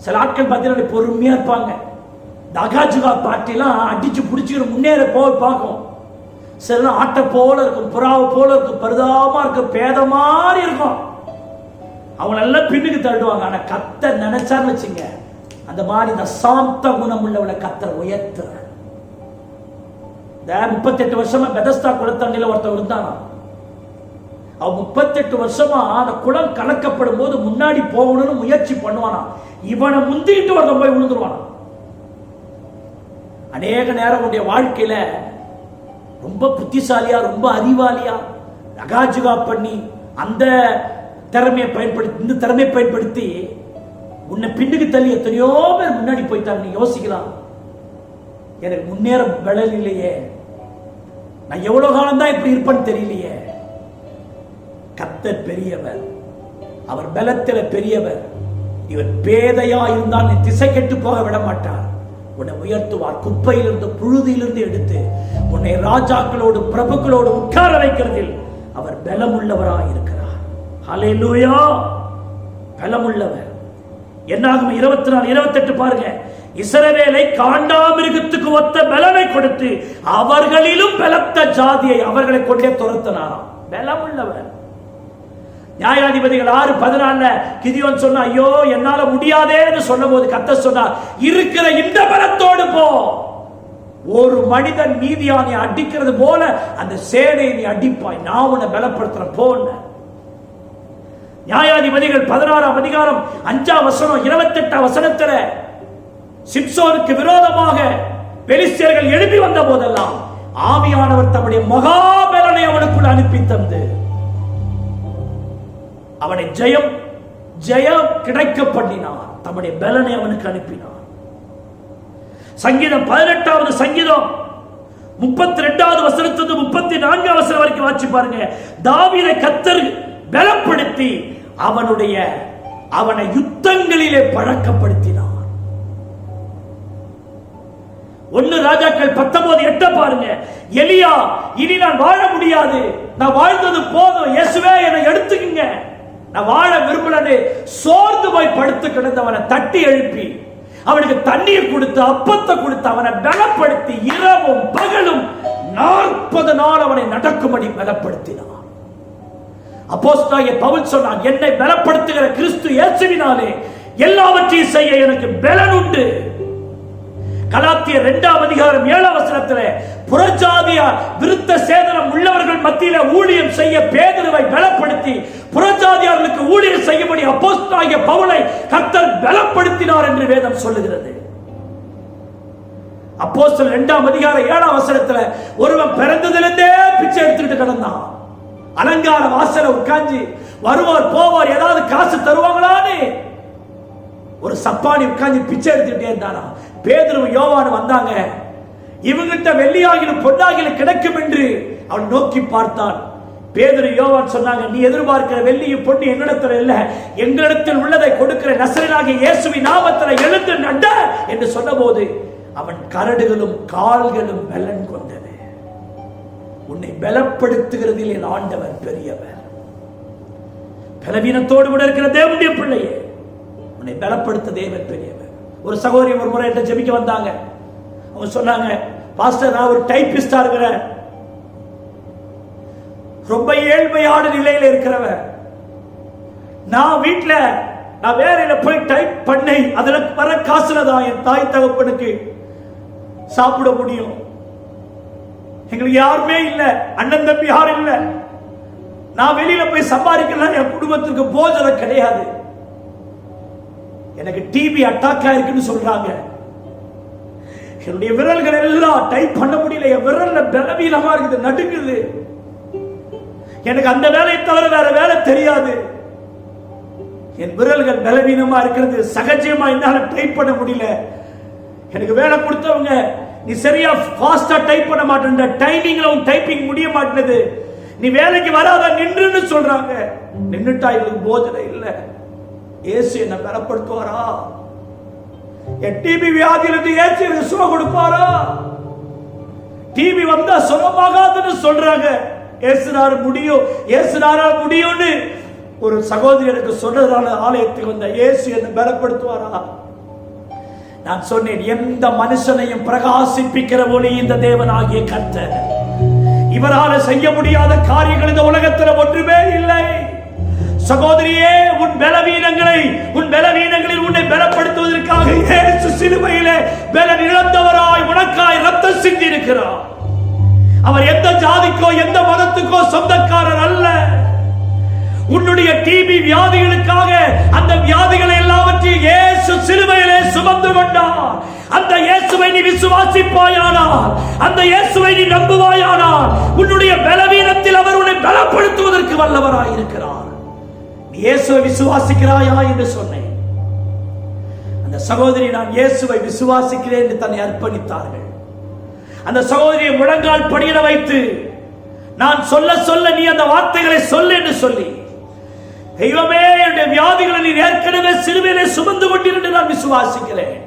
சில ஆட்கள் பார்த்தீங்கன்னா பொறுமையா இருப்பாங்க. தகாஜுகா பாட்டிலாம் அடிச்சு பிடிச்சிக்கிட்டு முன்னேற போய் பார்க்கும். சில ஆட்டை போல இருக்கும், புறாவை போல இருக்கும், பரிதாபமா இருக்கும், பேத மாதிரி இருக்கும். அவங்க எல்லாம் பின்னுக்கு தள்ளுவாங்க. ஆனா கர்த்தர் நினைச்சான்னு வச்சுங்க, அந்த மாதிரி இந்த சாந்த குணம் உள்ளவளை கர்த்தர் உயர்த்த. 38 வருஷமா பெதஸ்தா குளத்தண்ணில ஒருத்தர் இருந்தானா. அவன் 38 வருஷமா அந்த குளம் கலக்கப்படும் போது முன்னாடி போகணும்னு முயற்சி பண்ணுவானா. இவனை முந்திட்டு ஒருத்தன் போய் விழுந்துருவானா. அநேக நேரம் உடைய வாழ்க்கையில ரொம்ப புத்திசாலியா, ரொம்ப அறிவாளியா அகாஜுகா பண்ணி அந்த திறமையை பயன்படுத்தி, இந்த திறமையை பயன்படுத்தி உன்னை பின்னுக்கு தள்ளி எத்தனையோ பேர் முன்னாடி போயிட்டாங்க. நீ யோசிக்கலாம், எனக்கு முன்னேற பலன் இல்லையே, நான் எவ்வளவு காலம் தான் இப்படி இருப்பேன்னு தெரியலையே. கர்த்தர் பெரியவர், அவர் பலத்தில் பெரியவர். இவர் பேதையா இருந்தால் நீ திசை கெட்டு போக விட மாட்டார். உன்னை உயர்த்துவார். குப்பையிலிருந்து புழுதியிலிருந்து எடுத்து உன்னை ராஜாக்களோடு பிரபுக்களோடு உட்கார வைக்கிறதில் அவர் பலமுள்ளவராய் இருக்கிறார். ஹல்லேலூயா, பலமுள்ளவர். என்னாகும் 24:28 பாருங்க. இஸ்ரவேலை காண்டாமிருகத்துக்கு ஒத்த பலனை கொடுத்து அவர்களிலும் பலத்த ஜாதியை அவர்களை கொண்டே துரத்தினாராம். பலமுள்ளவர். நியாயாதிபதிகள் 6:14 கிதியோன் சொன்னா, ஐயோ என்னால முடியாதேன்னு சொன்ன போது கர்த்தர் சொன்னார், இருக்கிற இந்த பலத்தோடு போ. ஒரு மனிதன் மீதியானை அடிக்கிறது போல அந்த சேனையை நீ அடிப்பாய், நான் உன்னை பலப்படுத்துறேன் போன. நியாயாதிபதிகள் 16ஆம் அதிகாரம் 5ஆம் வசனம் 28ஆம் வசனத்துல சிம்சோனுக்கு விரோதமாக பெலிஸ்தியர்கள் எழுப்பி வந்த போதெல்லாம் ஆவியானவர் தம்முடைய மகாபலனை அவனுக்குள் அனுப்பி தந்து அவனை ஜெயம் கிடைக்க பண்ணினார். தம்முடைய பலனை அவனுக்கு அனுப்பினார். சங்கீதம் 18வது சங்கீதம் 32வது வசனத்திலிருந்து 34ஆம் வசனம் வரைக்கும் வாசி பாருங்க. தாவீதை கர்த்தர் பலப்படுத்தி அவனை யுத்தங்களிலே பழக்கப்படுத்தினார். 1 ராஜாக்கள் 19:8 பாருங்க. எலியா, இனி நான் வாழ முடியாது, நான் வாழ்ந்தது போதும், இயேசுவே என்னை எடுத்துக்கங்க, நான் வாழ விரும்பலன்னு சோர்ந்து போய் படுத்து கிடந்தவனை தட்டி எழுப்பி அவனுக்கு தண்ணீர் கொடுத்து அப்பத்தை கொடுத்து அவனை பலப்படுத்தி இரவும் பகலும் 40 நாள் அவனை நடக்கும்படி பலப்படுத்தினான். அப்போஸ்தலனாகிய பவுல் சொன்னான், என்னை பலப்படுத்துகிற கிறிஸ்து இயேசுவினாலே எல்லாவற்றையும் செய்ய எனக்கு பலன் உண்டு. கலாத்தியர் 2ஆம் அதிகாரம் 7ஆம் வசனத்திலே புறஜாதிய விருத்த சேதனம் உள்ளவர்கள் மத்தியில ஊழியம் செய்ய பேதுருவை பலப்படுத்தி புறஜாதியார்களுக்கு ஊழியம் செய்யும்படி அப்போஸ்தலனாகிய பவுலை கர்த்தர் பலப்படுத்தினார் என்று வேதம் சொல்லுகிறது. அப்போஸ்தலர் 2ஆம் அதிகாரம் 7ஆம் வசனத்திலே ஒருவன் பிறந்ததிலிருந்தே பிச்சை எடுத்துட்டு கிடந்தான். அலங்கார வாசல உட்கார்ந்து வருவார் போவார், ஏதாவது காசு தருவாங்களான்னு ஒரு சப்பானி உட்கார்ந்து பிச்சை எடுத்துட்டே இருந்தானா. பேதுரு யோவான் வந்தாங்க. இவங்கிட்ட வெள்ளியாகிலும் பொன்னாகிலும் கிடைக்கும் என்று அவன் நோக்கி பார்த்தான். பேதுரு யோவான் சொன்னாங்க, நீ எதிர்பார்க்கிற வெள்ளியும் பொண்ணு எங்களிடத்தில் இல்ல, எங்களிடத்தில் உள்ளதை கொடுக்கிற நசரேயனாகிய இயேசுவின் நாமத்தில் எழுந்து நட என்று சொன்னபோது அவன் கரடுகளும் கால்களும் பலன் கொண்டன. உன்னை பலப்படுத்துகிறதில் என் ஆண்டவர் பெரியவர். பலவீனத்தோடு கூட இருக்கிற தேவனுடைய பிள்ளையே, உன்னை பலப்படுத்த தேவன் பெரியவர். ஒரு சகோதரி ஒரு முறை என்கிட்ட ஜெபிக்க வந்தாங்க. அவங்க சொன்னாங்க, பாஸ்டர் நான் ஒரு டைப்பிஸ்டா இருக்கிறேன், ரொம்ப ஏழ்மையான நிலையில இருக்கிறவன், நான் வீட்டுல நான் வேலையில போய் டைப் பண்ணி அதுல வர காசுல தான் என் தாய் தகப்பனுக்கு சாப்பிட முடியும். எங்களுக்கு யாருமே இல்ல, அண்ணன் தம்பி யாரும் இல்ல, நான் வெளியில போய் சம்பாதிக்கலாம், என் குடும்பத்துக்கு போஜனம் கிடையாது, எனக்கு டிபி அட்டாக் இருக்குன்னு சொல்றாங்க, என்னுடைய விரல்கள் எல்லாம் டைப் பண்ண முடியல, என் விரல்ல பலவீனமா இருக்குது, நடுங்குது, எனக்கு அந்த வேலையை தவிர வேற வேலை தெரியாது, என் விரல்கள் பலவீனமா இருக்கிறது, சகஜமா என்னால டைப் பண்ண முடியல, எனக்கு வேலை கொடுத்தவங்க, நீ சரியா ஃபாஸ்டா டைப் பண்ண மாட்டேன்ற, டைமிங்ல உன் டைப்பிங் முடிய மாட்டேது, நீ வேலைக்கு வராத நின்றுன்னு சொல்றாங்க. நின்னுட்டா இவங்களுக்கு போதனை இல்ல. இயேசு என்ன பலப்படுத்துவாரா? என் டிபி வியாதியிலிருந்து இயேசு எனக்கு சுகம் கொடுப்பாரா? டிபி வந்தா சுகமாகாதுன்னு சொல்றாங்க. இயேசுனால முடியும், இயேசுனால முடியும்னு ஒரு சகோதரி எனக்கு சொன்னதால ஆலயத்துக்கு வந்த. இயேசு என்ன பலப்படுத்துவாரா? நான் சொன்னேன், எந்த மனுஷனையும் பிரகாசிப்பிக்கிற ஒளி இந்த தேவனாகிய கர்த்தர். இவரால செய்ய முடியாத காரியங்கள் இந்த உலகத்தில் ஒன்றுமே இல்லை. சகோதரியே, உன் பலவீனங்களில் உன்னை பலப்படுத்துவதற்காக இயேசு சிலுவையிலே பலன் இழந்தவராய் உனக்காய் ரத்தம் சிந்தி இருக்கிறார். அவர் எந்த ஜாதிக்கோ எந்த மதத்துக்கோ சொந்தக்காரர் அல்ல. உன்னுடைய டிபி வியாதிகளுக்காக அந்த வியாதிகளை எல்லாவற்றையும் இயேசு சிலுவையிலே சுமந்து கொண்டார். அந்த இயேசுவை நீ விசுவாசிப்பாயானால், அந்த இயேசுவை நீ நம்புவாயானால், உன்னுடைய பலவீனத்தில் அவர் உன்னை பலப்படுத்துவதற்கு வல்லவராய் இருக்கிறார். நீ இயேசுவை விசுவாசிக்கிறாயா என்று சொன்னேன். அந்த சகோதரி, நான் இயேசுவை விசுவாசிக்கிறேன் என்று தன்னை அர்ப்பணித்தார்கள். அந்த சகோதரியை முழங்கால் படியிட வைத்து, நான் சொல்ல சொல்ல நீ அந்த வார்த்தைகளை சொல்லு என்று சொல்லி, தெய்வமே, என்னுடைய வியாதிகளை நீ ஏற்கனவே சிலுவையிலே சுமந்து கொண்டிருந்து நான் விசுவாசிக்கிறேன்.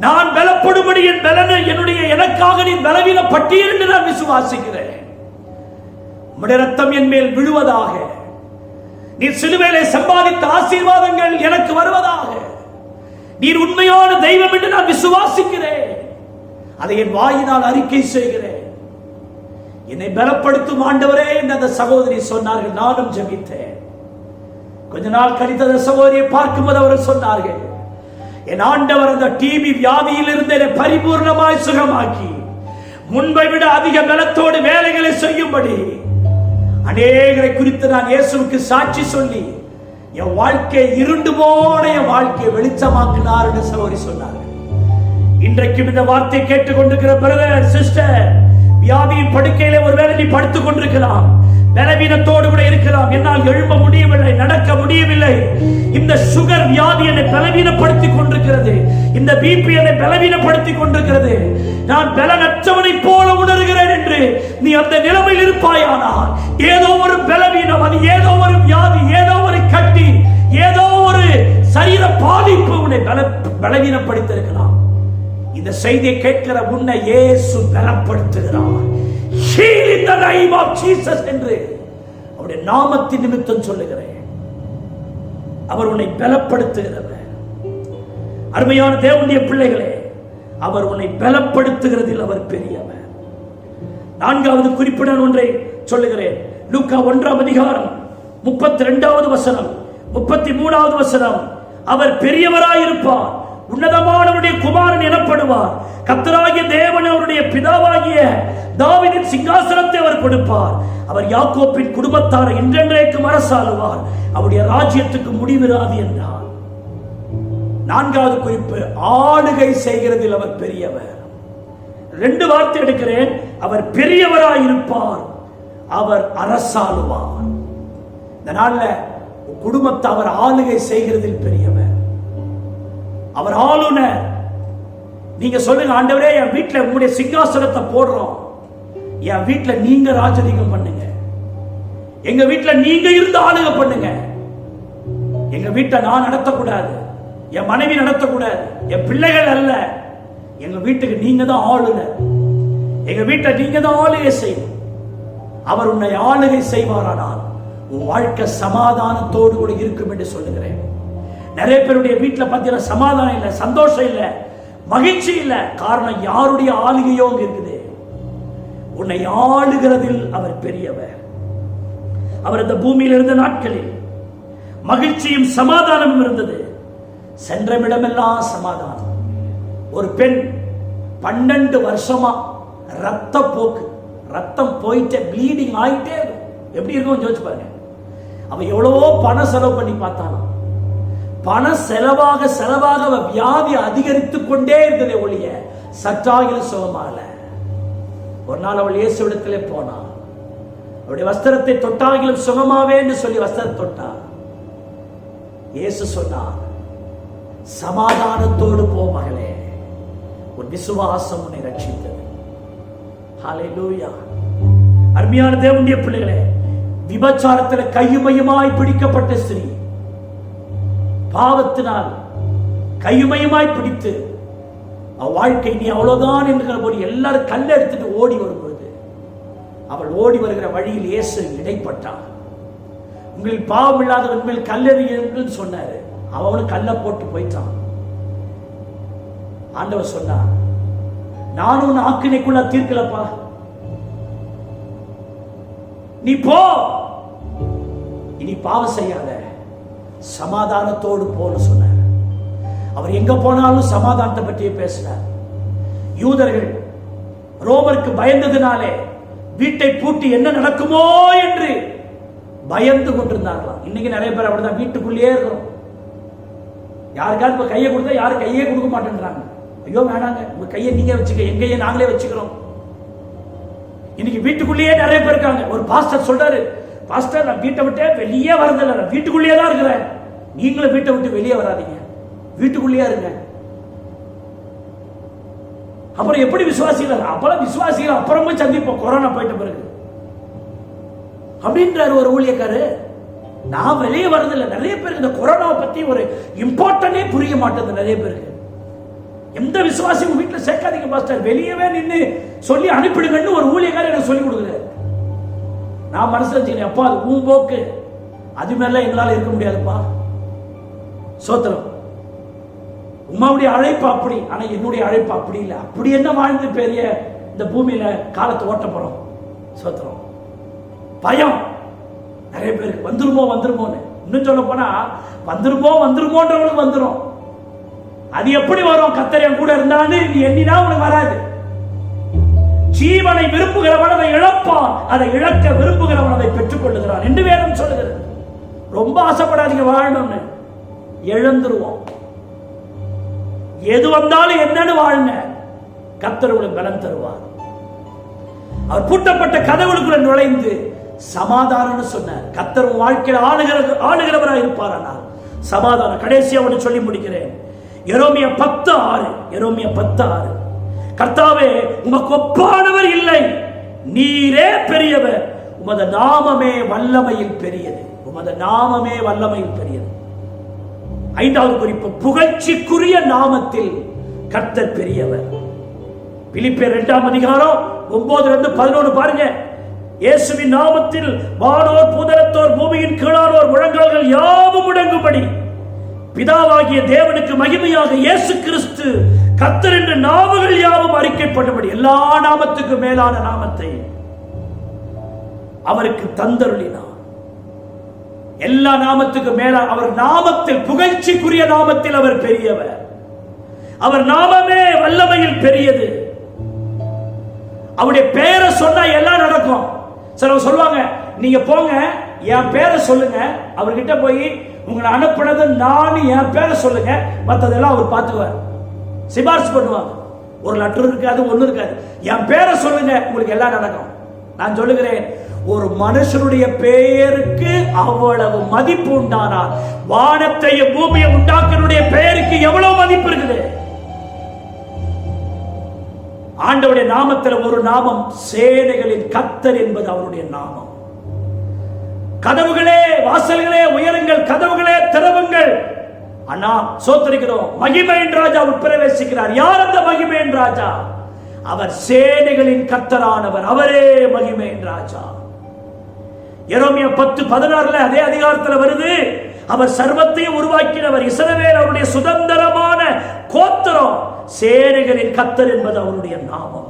நான் பலப்படும்படி என் பலனை எனக்காக நீ பலவீனப்பட்டீர் என்று நான் விசுவாசிக்கிறேன். உம்முடைய ரத்தம் என் மேல் விழுவதாக. நீ சிலுவையிலே சம்பாதித்த ஆசீர்வாதங்கள் எனக்கு வருவதாக. நீர் உண்மையான தெய்வம் என்று நான் விசுவாசிக்கிறேன். அதை என் வாயினால் அறிக்கை செய்கிறேன். என்னை பலப்படுத்தும் ஆண்டவரே என்று அந்த சகோதரி சொன்னார்கள். நானும் ஜெபித்தேன். கொஞ்ச நாள் கழித்து அந்த சகோதரியை பார்க்கும்போது அவர்கள் சொன்னார்கள், என் ஆண்டவர் அந்த டிபி வியாதியில் இருந்து என்னை பரிபூர்ணமாய் சுகமாக்கி முன்பை விட அதிக பலத்தோடு வேலைகளை செய்யும்படி அநேகரை குறித்து நான் இயேசுவுக்கு சாட்சி சொல்லி என் வாழ்க்கை இருண்டு போன என் வாழ்க்கையை வெளிச்சமாக்கினார் என்று சகோதரி சொன்னார்கள். இன்றைக்கும் இந்த வார்த்தை கேட்டுக்கொண்டிருக்கிற பிரதர், சிஸ்டர், வியாதியின் படுக்கையிலே ஒருவேளை நீ படுத்துக் கொண்டிருக்கலாம், பலவீனத்தோடு கூட இருக்கலாம். என்னால் எழும்ப முடியவில்லை, நடக்க முடியவில்லை, இந்த சுகர் வியாதி என்னை பலவீனப்படுத்திக் கொண்டிருக்கிறது, இந்த பிபி என்னை பலவீனப்படுத்திக் கொண்டிருக்கிறது, நான் பலனற்றவனை போல உணர்கிறேன் என்று நீ அந்த நிலைமையில் இருப்பாயானால், ஏதோ ஒரு பலவீனம், அது ஏதோ ஒரு வியாதி, ஏதோ ஒரு கட்டி, ஏதோ ஒரு சரீர பாதிப்பு உன்னை பலவீனப்படுத்திருக்கலாம். இந்த செய்தியை கேட்கிற உன்னை இயேசு பலப்படுத்துகிறார். Heal in the name of Jesus என்று அவருடைய நாமத்தின் நிமித்தம் சொல்லுகிறேன். அவர் உன்னை பலப்படுத்துகிறவர். அருமையான தேவனுடைய பிள்ளைகளே, அவர் உன்னை பலப்படுத்துகிறதில் அவர் பெரியவர். நான்காவது குறிப்பிட ஒன்றை சொல்லுகிறேன். லூக்கா 1ஆம் அதிகாரம் 32வது வசனம், 33வது வசனம். அவர் பெரியவராயிருப்பார், உன்னதமானவருடைய குமாரன் எனப்படுவார், கர்த்தராகிய தேவன் அவருடைய பிதாவாகிய தாவீதின் சிங்காசனத்தை அவர் கொடுப்பார், அவர் யாக்கோபின் குடும்பத்தாரை என்றென்றைக்கும் அரசாளுவார், அவருடைய ராஜ்யத்துக்கு முடிவிராது என்றார். நான்காவது குறிப்பு, ஆளுகை செய்கிறதில் அவர் பெரியவர். 2 வார்த்தை எடுக்கிறேன். அவர் பெரியவராயிருப்பார், அவர் அரசாளுவார். இந்த நாள்ல குடும்பத்தை அவர் ஆளுகை செய்கிறதில் பெரியவர். அவர் ஆளுநர். நீங்க சொல்லுங்க, ஆண்டவரே, என் வீட்டில் உங்களுடைய சிங்காசனத்தை போடுறோம், என் வீட்டில் நீங்க ராஜரீகம் பண்ணுங்க, எங்க வீட்டில் நீங்க இருந்து ஆளுகை பண்ணுங்க. எங்க வீட்டை நான் நடத்தக்கூடாது, என் மனைவி நடத்தக்கூடாது, என் பிள்ளைகள் அல்ல, எங்க வீட்டுக்கு நீங்க தான் ஆளுநர், எங்க வீட்டை நீங்க தான் ஆளுகை செய்யணும். அவர் உன்னை ஆளுகை செய்வாரானால் உன் வாழ்க்கை சமாதானத்தோடு கூட இருக்கும் என்று சொல்லுகிறேன். நிறைய பேருடைய வீட்டில் பார்த்தீங்கன்னா சமாதானம் இல்லை, சந்தோஷம் இல்லை, மகிழ்ச்சி இல்லை. காரணம், யாருடைய ஆளுகையோ இருக்குது. உன்னை ஆளுகிறதில் அவர் பெரியவர். அவர் இந்த பூமியில் இருந்த நாட்களில் மகிழ்ச்சியும் சமாதானமும் இருந்தது. சென்றமிடமெல்லாம் சமாதானம். ஒரு பெண் 12 வருஷமா ரத்த போக்கு, ரத்தம் போயிட்டே ப்ளீடிங் ஆகிட்டே இருக்கும். எப்படி இருக்கும் யோசிச்சு பாருங்க. அவன் எவ்வளவோ பணம் செலவு பண்ணி பார்த்தாலும் பண செலவாக வியாதி அதிகரித்துக் கொண்டே இருந்ததே ஒழிய சற்றாகிலும் சுகமாகல. ஒரு நாள் அவள் இயேசுவிடத்திலே போனாள். அவருடைய வஸ்திரத்தை தொட்டாகிலும் சுகமாவே என்று சொல்லி வஸ்திரம் தொட்டார். இயேசு சொன்னார், சமாதானத்தோடு போ மகளே, உன் விசுவாசம் உன்னை ரட்சித்தது. ஹல்லேலூயா. அருமையான தேவனுடைய பிள்ளைகளே, விபச்சாரத்தில் கையுமையுமாய் பிடிக்கப்பட்ட ஸ்திரீ பாவத்தினால் கையுமையுமாய் பிடித்து அவள் வாழ்க்கை நீ அவ்வளவுதான் என்கிற போது எல்லாரும் கல்லை எடுத்துட்டு ஓடி வரும்பொழுது அவள் ஓடி வருகிற வழியில் இயேசு இடைப்பட்டார். உங்களில் பாவம் இல்லாதவன் மேல் கல்லெறியுங்கள் சொன்னாரு. அவனும் கல்லை போட்டு போயிட்டான். ஆண்டவர் சொன்னார், நானும் உன் ஆக்கினைக்குள்ள தீர்க்கலப்பா, நீ போ, இனி பாவம் செய்யாத, சமாதானத்தோடு போன்னு சொன்னார். அவர் எங்க போனாலும் சமாதானத்தை பற்றியே பேசினார். யூதர்கள் ரோமருக்கு பயந்ததினாலே வீட்டை பூட்டி என்ன நடக்குமோ என்று பயந்து கொண்டிருந்தார்களாம். இன்னைக்கு நிறைய பேர் அப்படிதான் வீட்டுக்குள்ளேயே இருக்கிறோம். யாருக்காவது இப்ப கையை கொடுத்தா யாரும் கையே கொடுக்க மாட்டேன்றாங்க. ஐயோ வேணாங்க, உங்க கையை நீங்க வச்சுக்க, எங்க கையை நாங்களே வச்சுக்கிறோம். இன்னைக்கு வீட்டுக்குள்ளேயே நிறைய பேர் இருக்காங்க. ஒரு பாஸ்டர் சொல்றாரு, பாஸ்டர் நான் வீட்டை விட்டே வெளியே வரதில்லை, நான் வீட்டுக்குள்ளேயே தான் இருக்கிறேன். நீங்களும் வீட்டை விட்டு வெளியே வராதீங்க, வீட்டுக்குள்ளேயே இருங்க. அப்புறம் எப்படி விசுவாசிகள்? அப்பெல்லாம் விசுவாசிகள் அப்புறமே சந்திப்போம் கொரோனா போயிட்ட பிறகு அப்படின்றாரு ஒரு ஊழியக்காரு. நான் வெளியே வரதில்லை. நிறைய பேருக்கு இந்த கொரோனாவை பத்தி ஒரு இம்பார்ட்டன்டே புரிய மாட்டேங்குது. நிறைய பேருக்கு எந்த விசுவாசியும் வீட்டில் சேர்க்காதீங்க பாஸ்டர், வெளியவே நின்று சொல்லி அனுப்பிடுங்கன்னு ஒரு ஊழியக்காரர் எனக்கு சொல்லி கொடுக்குறாரு. நான் மனசுல வச்சுக்கிறேன், அப்பா அது உன் போக்கு, அது மேல எங்களால் இருக்க முடியாதுப்பா. சோத்திரம். உமாவுடைய அழைப்பு அப்படி, ஆனா என்னுடைய அழைப்பு அப்படி இல்லை. அப்படி என்ன வாழ்ந்து பெரிய இந்த பூமியில காலத்தை ஓட்ட போறோம். சோத்திரம். பயம் நிறைய பேருக்கு வந்துருமோ வந்துருமோன்னு. இன்னும் சொல்ல போனா வந்துருமோன்றவங்களுக்கு வந்துடும். அது எப்படி வரும்? கர்த்தர் கூட இருந்தான்னு நீ எண்ணினா உனக்கு வராது. ஜீவனை விரும்புகிறவன் அதை இழப்பான், அதை இழக்க விரும்புகிறவன் அதை பெற்றுக் கொள்ளுகிறான் என்று வேதம் சொல்லுகிறது. ரொம்ப ஆசைப்படாதீங்க வாழணும்னு, இழந்துருவோம். எது வந்தாலும் என்னன்னு வாழுங்க, கர்த்தர் உங்களுக்கு பலம் தருவார். அவர் பூட்டப்பட்ட கதவுகளுக்குள்ள நுழைந்து சமாதானம் சொன்னார். கர்த்தர் வாழ்க்கையில் ஆளுகிறவராக இருப்பார். ஆனால் சமாதானம். கடைசியா ஒன்று சொல்லி முடிக்கிறேன். எரோமியா 10:6. கர்த்தாவே, உமக்கு ஒப்பானவர் இல்லை, நீரே பெரியவர், உமது நாமமே வல்லமையில் பெரியது. உமது நாமமே வல்லமையில் பெரியது. 5வது குறிப்பு, புகழ்ச்சிக்குரிய நாமத்தில் கர்த்தர் பெரியவர். பிலிப்பியர் 2:9-11 பாருங்க. இயேசுவின் நாமத்தில் வானோர் பூதலத்தோர் பூமியின் கீழானோர் முழங்கால்கள் யாவும் முடங்கும்படி பிதாவாகிய தேவனுக்கு மகிமையாக இயேசு கிறிஸ்து கர்த்தர் என்ற நாமங்கள் யாவும் அறிக்கைப்படும்படி எல்லா நாமத்துக்கும் மேலான நாமத்தை அவருக்கு தந்தருளினார். எல்லா நாமத்துக்கும் மேலான அவர் நாமத்தில், புகழ்ச்சிக்குரிய நாமத்தில் அவர் பெரியவர். அவர் நாமமே வல்லமையில் பெரியது. அவருடைய பெயரை சொன்னா எல்லாம் நடக்கும். சிலர் சொல்லுவாங்க, நீங்க போங்க என் பேரை சொல்லுங்க, அவர்கிட்ட போய் உங்களை அனுப்பினது நான், என் பேரை சொல்லுங்க, மற்றதெல்லாம் அவர் பார்த்துக்குவார். சிபாரிசு பண்ணுவாங்க. ஒரு லெட்டர் இருக்காது, ஒண்ணு இருக்காது. என் பேரை சொல்லுங்க, உங்களுக்கு எல்லாம் நடக்கும். நான் சொல்லுகிறேன், ஒரு மனுஷனுடைய பெயருக்கு அவ்வளவு மதிப்பு உண்டானால் வானத்தையும் பூமியை உண்டாக்கனுடைய பெயருக்கு எவ்வளவு மதிப்பு இருக்குது. ஆண்டவருடைய நாமத்தில் ஒரு நாமம், சேனைகளின் கர்த்தர் என்பது அவருடைய நாமம். கதவுகளே வாசல்களே உயருங்கள், கதவுகளே திறவுங்கள். அண்ணா சோத்தரிக்கிறோம், மகிமையின் ராஜா உட்பிரவேசிக்கிறார். யார் அந்த மகிமையின் ராஜா? அவர் சேனைகளின் கர்த்தரானவர், அவரே மகிமையின் ராஜா. எரேமியா 10:16 அதே அதிகாரத்தில் வருது, அவர் சர்வத்தையும் உருவாக்கினவர், இஸ்ரவேல் அவருடைய சுதந்திரமான கோத்திரம், சேனைகளின் கர்த்தர் என்பது அவருடைய நாமம்.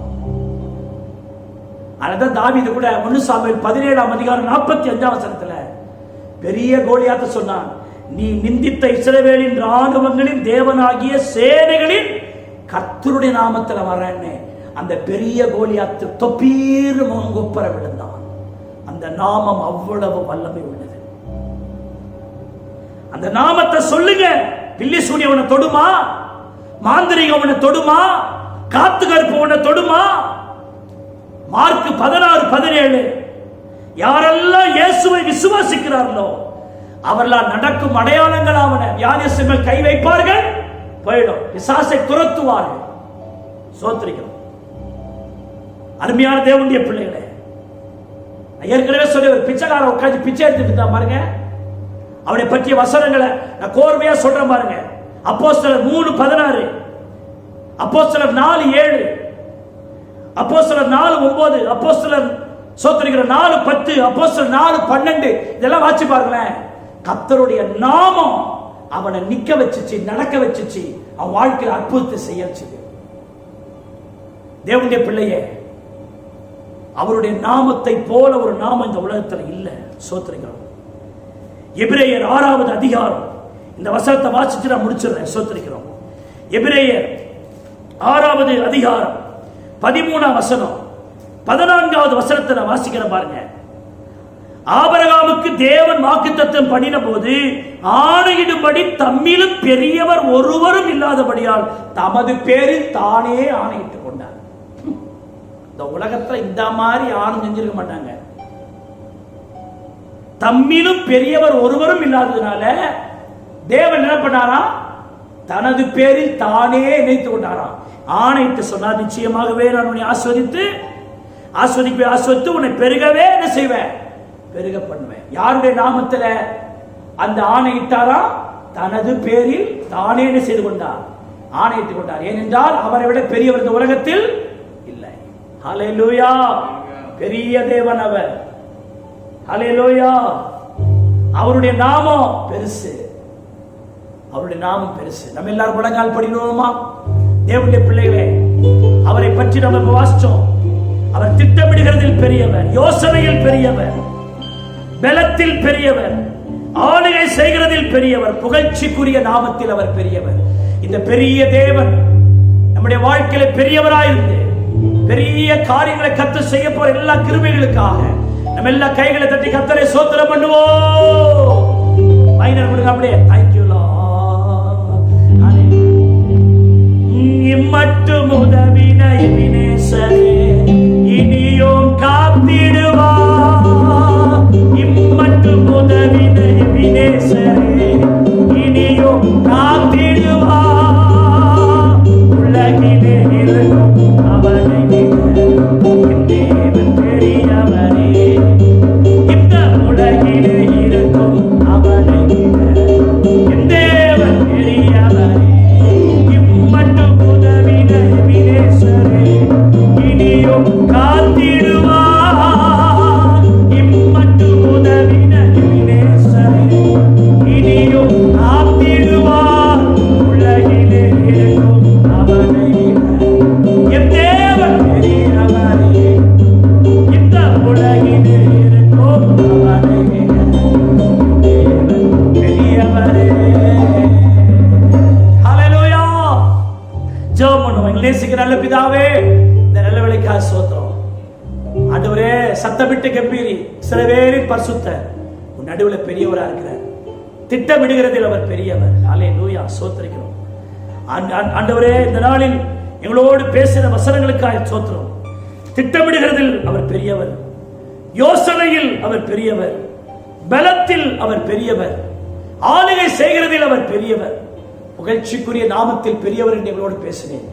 அதான் தாவீது கூட 1 சாமுவேல் 17:45 பெரிய கோலியாத்தை சொன்னான், நீ நிந்தித்த இஸ்ரவேலின் ராணுவங்களின் தேவனாகிய சேனைகளின் கர்த்தருடைய நாமத்தில் வரேன்னு அந்த பெரிய கோலியாத்து தொப்பீர் முகங்குப்புற விழுந்தான். அந்த நாமம் அவ்வளவு வல்லமை உள்ளது. அந்த நாமத்தை சொல்லுங்க. பில்லி சூனியவனை தொடுமா? மாந்திரிகவனை தொடுமா? காத்து கருப்பவனை தொடுமா? மார்க் 16:17 யாரெல்லாம் இயேசுவை விசுவாசிக்கிறார்களோ அவர்களால் நடக்கும் அடையாளங்கள் ஆவன. வியாதியஸ்தர் மேல் கை வைப்பார்கள், போயிடும். பிசாசை துரத்துவார்கள். சோத்திரிக்கிறோம். அருமையான தேவனுடைய பிள்ளைகளே, ஏற்கனவே சொல்லி ஒரு பிச்சைக்காரன் உட்காந்து பிச்சை எடுத்துட்டு இருந்தான் பாருங்க. அவனை பற்றிய வசனங்களை நான் கோர்வையா சொல்றேன் பாருங்க. அப்போஸ்தலர் 3:16, அப்போஸ்தலர் 4:7, அப்போஸ்தலர் 4:9, அப்போஸ்தலர் சோத்திரிக்கிற 4:10, அப்போஸ்தலர் 4:12 இதெல்லாம் வாசி பாருங்களேன். கர்த்தருடைய நாமம் அவனை நிக்க வச்சுச்சு, நடக்க வச்சுச்சு, அவன் வாழ்க்கையில் அற்புதத்தை செய்யச்சு. தேவனுடைய பிள்ளையே, அவருடைய நாமத்தை போல ஒரு நாமம் இந்த உலகத்தில் இல்லை. சோத்திரிக்கிறோம். எபிரேயர் 6வது அதிகாரம், இந்த வசனத்தை வாசிச்சு நான் முடிச்சிடுறேன். சோத்திரிக்கிறோம். எபிரேயர் 6வது அதிகாரம் 13ஆம் வசனம் 14வது வசனத்தை நான் வாசிக்கிறேன் பாருங்க. ஆபிரகாமுக்கு தேவன் வாக்குத்தத்தம் பண்ணின போது ஆணையிடும்படி தம்மிலும் பெரியவர் ஒருவரும் இல்லாதபடியால் தமது பேரில் தானே ஆணையிட்டுக் கொண்டார். இந்த உலகத்துல இந்த மாதிரி ஆணை செஞ்சிருக்க மாட்டாங்க. தம்மிலும் பெரியவர் ஒருவரும் இல்லாததுனால தேவன் என்ன பண்ணாரா? தனது பேரில் தானே நினைத்துக் கொண்டாராம். ஆணையிட்டு சொன்னார், நிச்சயமாகவே நான் உன்னை ஆஸ்வதித்து உன்னை பெருகவே என்ன செய்வேன்? பெருக பண்ணுவேன். யாருடைய நாமத்துல அந்த ஆணையிட்டாரா? தனது பேரில் தானே என்ன செய்து கொண்டார்? ஆணையிட்டுக் கொண்டார். ஏனென்றால் அவரை விட பெரியவர் இந்த உலகத்தில் இல்லை. ஹல்லேலூயா! பெரிய தேவன் அவர். ஹல்லேலூயா! அவருடைய நாமம் பெருசு. அவருடைய நாமம் பெருசு. நம்ம எல்லாரும் முழங்கால் படிக்கிறோமா? தேவனுடைய பிள்ளைகளே, அவரை பற்றி நம்ம வாசிச்சோம். அவர் திட்டமிடுகிறதில் பெரியவர், யோசனையில் பெரியவர், பலத்தில் பெரியவர், ஆளுகை செய்கிறதில் பெரியவர், புகழ்ச்சிக்குரிய நாமத்தில் அவர் பெரியவர். இந்த பெரிய தேவன் நம்முடைய வாழ்க்கையில பெரியவராயிருந்து பெரிய காரியங்களை கர்த்தர் செய்ய போற எல்லா கிருபைகளுக்காக நம்ம எல்லா கைகளை தட்டி கர்த்தரை ஸ்தோத்திரம் பண்ணுவோம். மைனர் கொடுங்க அப்படியே. Thank you Lord. இம்மட்டும் உதவின எபினேசரே இனியும் காத்திடுவார். இம்மட்டும் உதவின எபினேசரே இனியும் காத்திடுவார். உலகிலே இருக்கும் அவனை தேவன் பெரியவரே. இந்த உலகிலே இருக்கும் அவனை தேவன் பெரியவரே. இம்மட்டும் உதவின எபினேசரே இனியும் காத்திடுவார். இம்மட்டும் உதவின எபினேசரே இனியும் காத்திடுவார். உலகிலே இருக்கும் அவனை என் தேவன் பெரியவரே. இந்த உலகிலே இருக்கும் அவனை தேவன் பெரியவரே. ஹல்லேலூயா! ஜெபம் பண்ணுவோம். நேசிக்கிற நல்ல பிதாவே, இந்த நல்ல வேளைக்காக ஸ்தோத்திரம். ஆண்டவரே, சத்தமிட்டு கம்பீரி இஸ்ரவேலின் பரிசுத்தர் உன் நடுவில் பெரியவரா இருக்கிறார். திட்டமிடுகிறதில் அவர் பெரியவர். ஹல்லேலூயா! ஸ்தோத்திரிக்கிறோம். ஆண்டவரே, இந்த நாளில் எங்களோடு பேசின வசனங்களுக்காக ஸ்தோத்திரம். திட்டமிடுகிறதில் அவர் பெரியவர், யோசனையில் அவர் பெரியவர், பலத்தில் அவர் பெரியவர், ஆளுகை செய்கிறதில் அவர் பெரியவர், புகழ்ச்சிக்குரிய நாமத்தில் பெரியவர் என்று எங்களோடு பேசினேன்.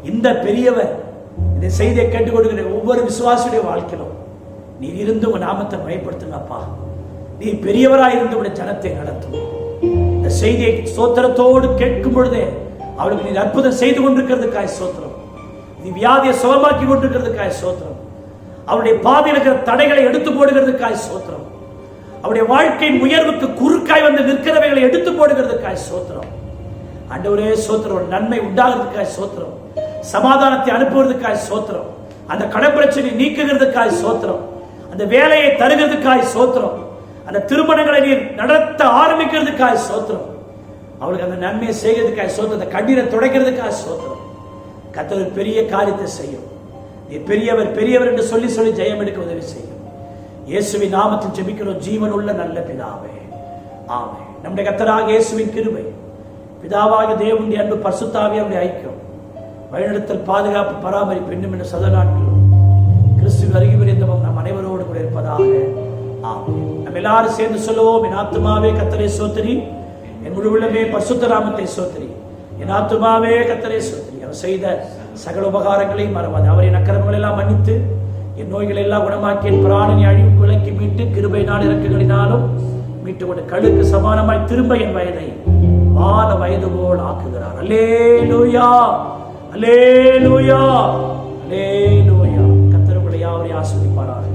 இந்த பெரியவர் இந்த செய்தியை கேட்டுக்கொடுக்கிற ஒவ்வொரு விசுவாசியுடைய வாழ்க்கையிலும் நீர் இருந்து உங்க நாமத்தை பயன்படுத்துங்கப்பா. நீ பெரியவராய் இருந்து உடைய ஜனத்தை நடத்தும். இந்த செய்தியை ஸ்தோத்திரத்தோடு கேட்கும் பொழுதே அவளுக்கு நீ அற்புதம் செய்து கொண்டிருக்கிறதுக்காக ஸ்தோத்திரம். நீ வியாதியை சுகமாக்கி கொண்டிருக்கிறதுக்காக ஸ்தோத்திரம். அவருடைய பாதையில் இருக்கிற தடைகளை எடுத்து போடுகிறதுக்காக ஸ்தோத்திரம். அவருடைய வாழ்க்கை உயர்வுக்கு குறுக்காய் வந்து நிற்கிறவைகளை எடுத்து போடுகிறதுக்காக ஸ்தோத்திரம். ஆண்டவரே ஸ்தோத்திரம். ஒரு நன்மை உண்டாகிறதுக்காக ஸ்தோத்திரம். சமாதானத்தை அனுப்புவதற்காக ஸ்தோத்திரம். அந்த கடன் பிரச்சனை நீக்குகிறதுக்காக ஸ்தோத்திரம். அந்த வேலையை தருகிறதுக்காக ஸ்தோத்திரம். அந்த திருமணங்களை நீர் நடத்த ஆரம்பிக்கிறதுக்காக ஸ்தோத்திரம். அவளுக்கு அந்த நன்மையை செய்கிறதுக்காக ஸ்தோத்திரம். அந்த கண்ணீரை துடைக்கிறதுக்காக ஸ்தோத்திரம். கர்த்தர் பெரிய காரியத்தை செய்யும். நீ பெரியவர் பெரியவர் என்று சொல்லி சொல்லி ஜெயம் எடுக்க உதவி செய்யும். இயேசுவின் நாமத்தில் ஜெபிக்கிறோம் ஜீவன் உள்ள நல்ல பிதாவே, ஆமென். நம்முடைய கர்த்தராகிய இயேசுவின் கிருபை, பிதாவாகிய தேவனுடைய அன்பு, பரிசுத்த ஆவியாருடைய ஐக்கியம், வழிநடத்தல், பாதுகாப்பு, பராமரிப்பு இன்னும் இன்னும் சதா நாட்களும் கிறிஸ்துவின் அருகே வரைந்தவம் நம் அனைவரோடு கூட இருப்பதாக, ஆமென். நம்ம எல்லாரும் சேர்ந்து சொல்லுவோம். என் ஆத்துமாவே கர்த்தரை ஸ்தோத்திரி, என் முழு உள்ளமே பரிசுத்த நாமத்தை ஸ்தோத்திரி. என் ஆத்துமாவே கர்த்தரை ஸ்தோத்திரி. அவர் செய்த சகல உபகாரங்களையும் மறவாது. அவரின் அக்கிரமங்களை எல்லாம் மன்னித்து என் நோய்களை எல்லாம் குணமாக்கி என் பிராணனை அழிவுக்கு விலக்கி மீட்டு கிருபையினால் இறக்குகளினாலும் மீட்டு கொண்டு கழுக்கு சமானமாய் திரும்ப என் வயதை வான வயது போல் ஆக்குகிறார். அல்லேலூயா, அல்லேலூயா, அல்லேலூயா. கர்த்தர் உங்களை யாவரையும் ஆசீர்வதிப்பாராக.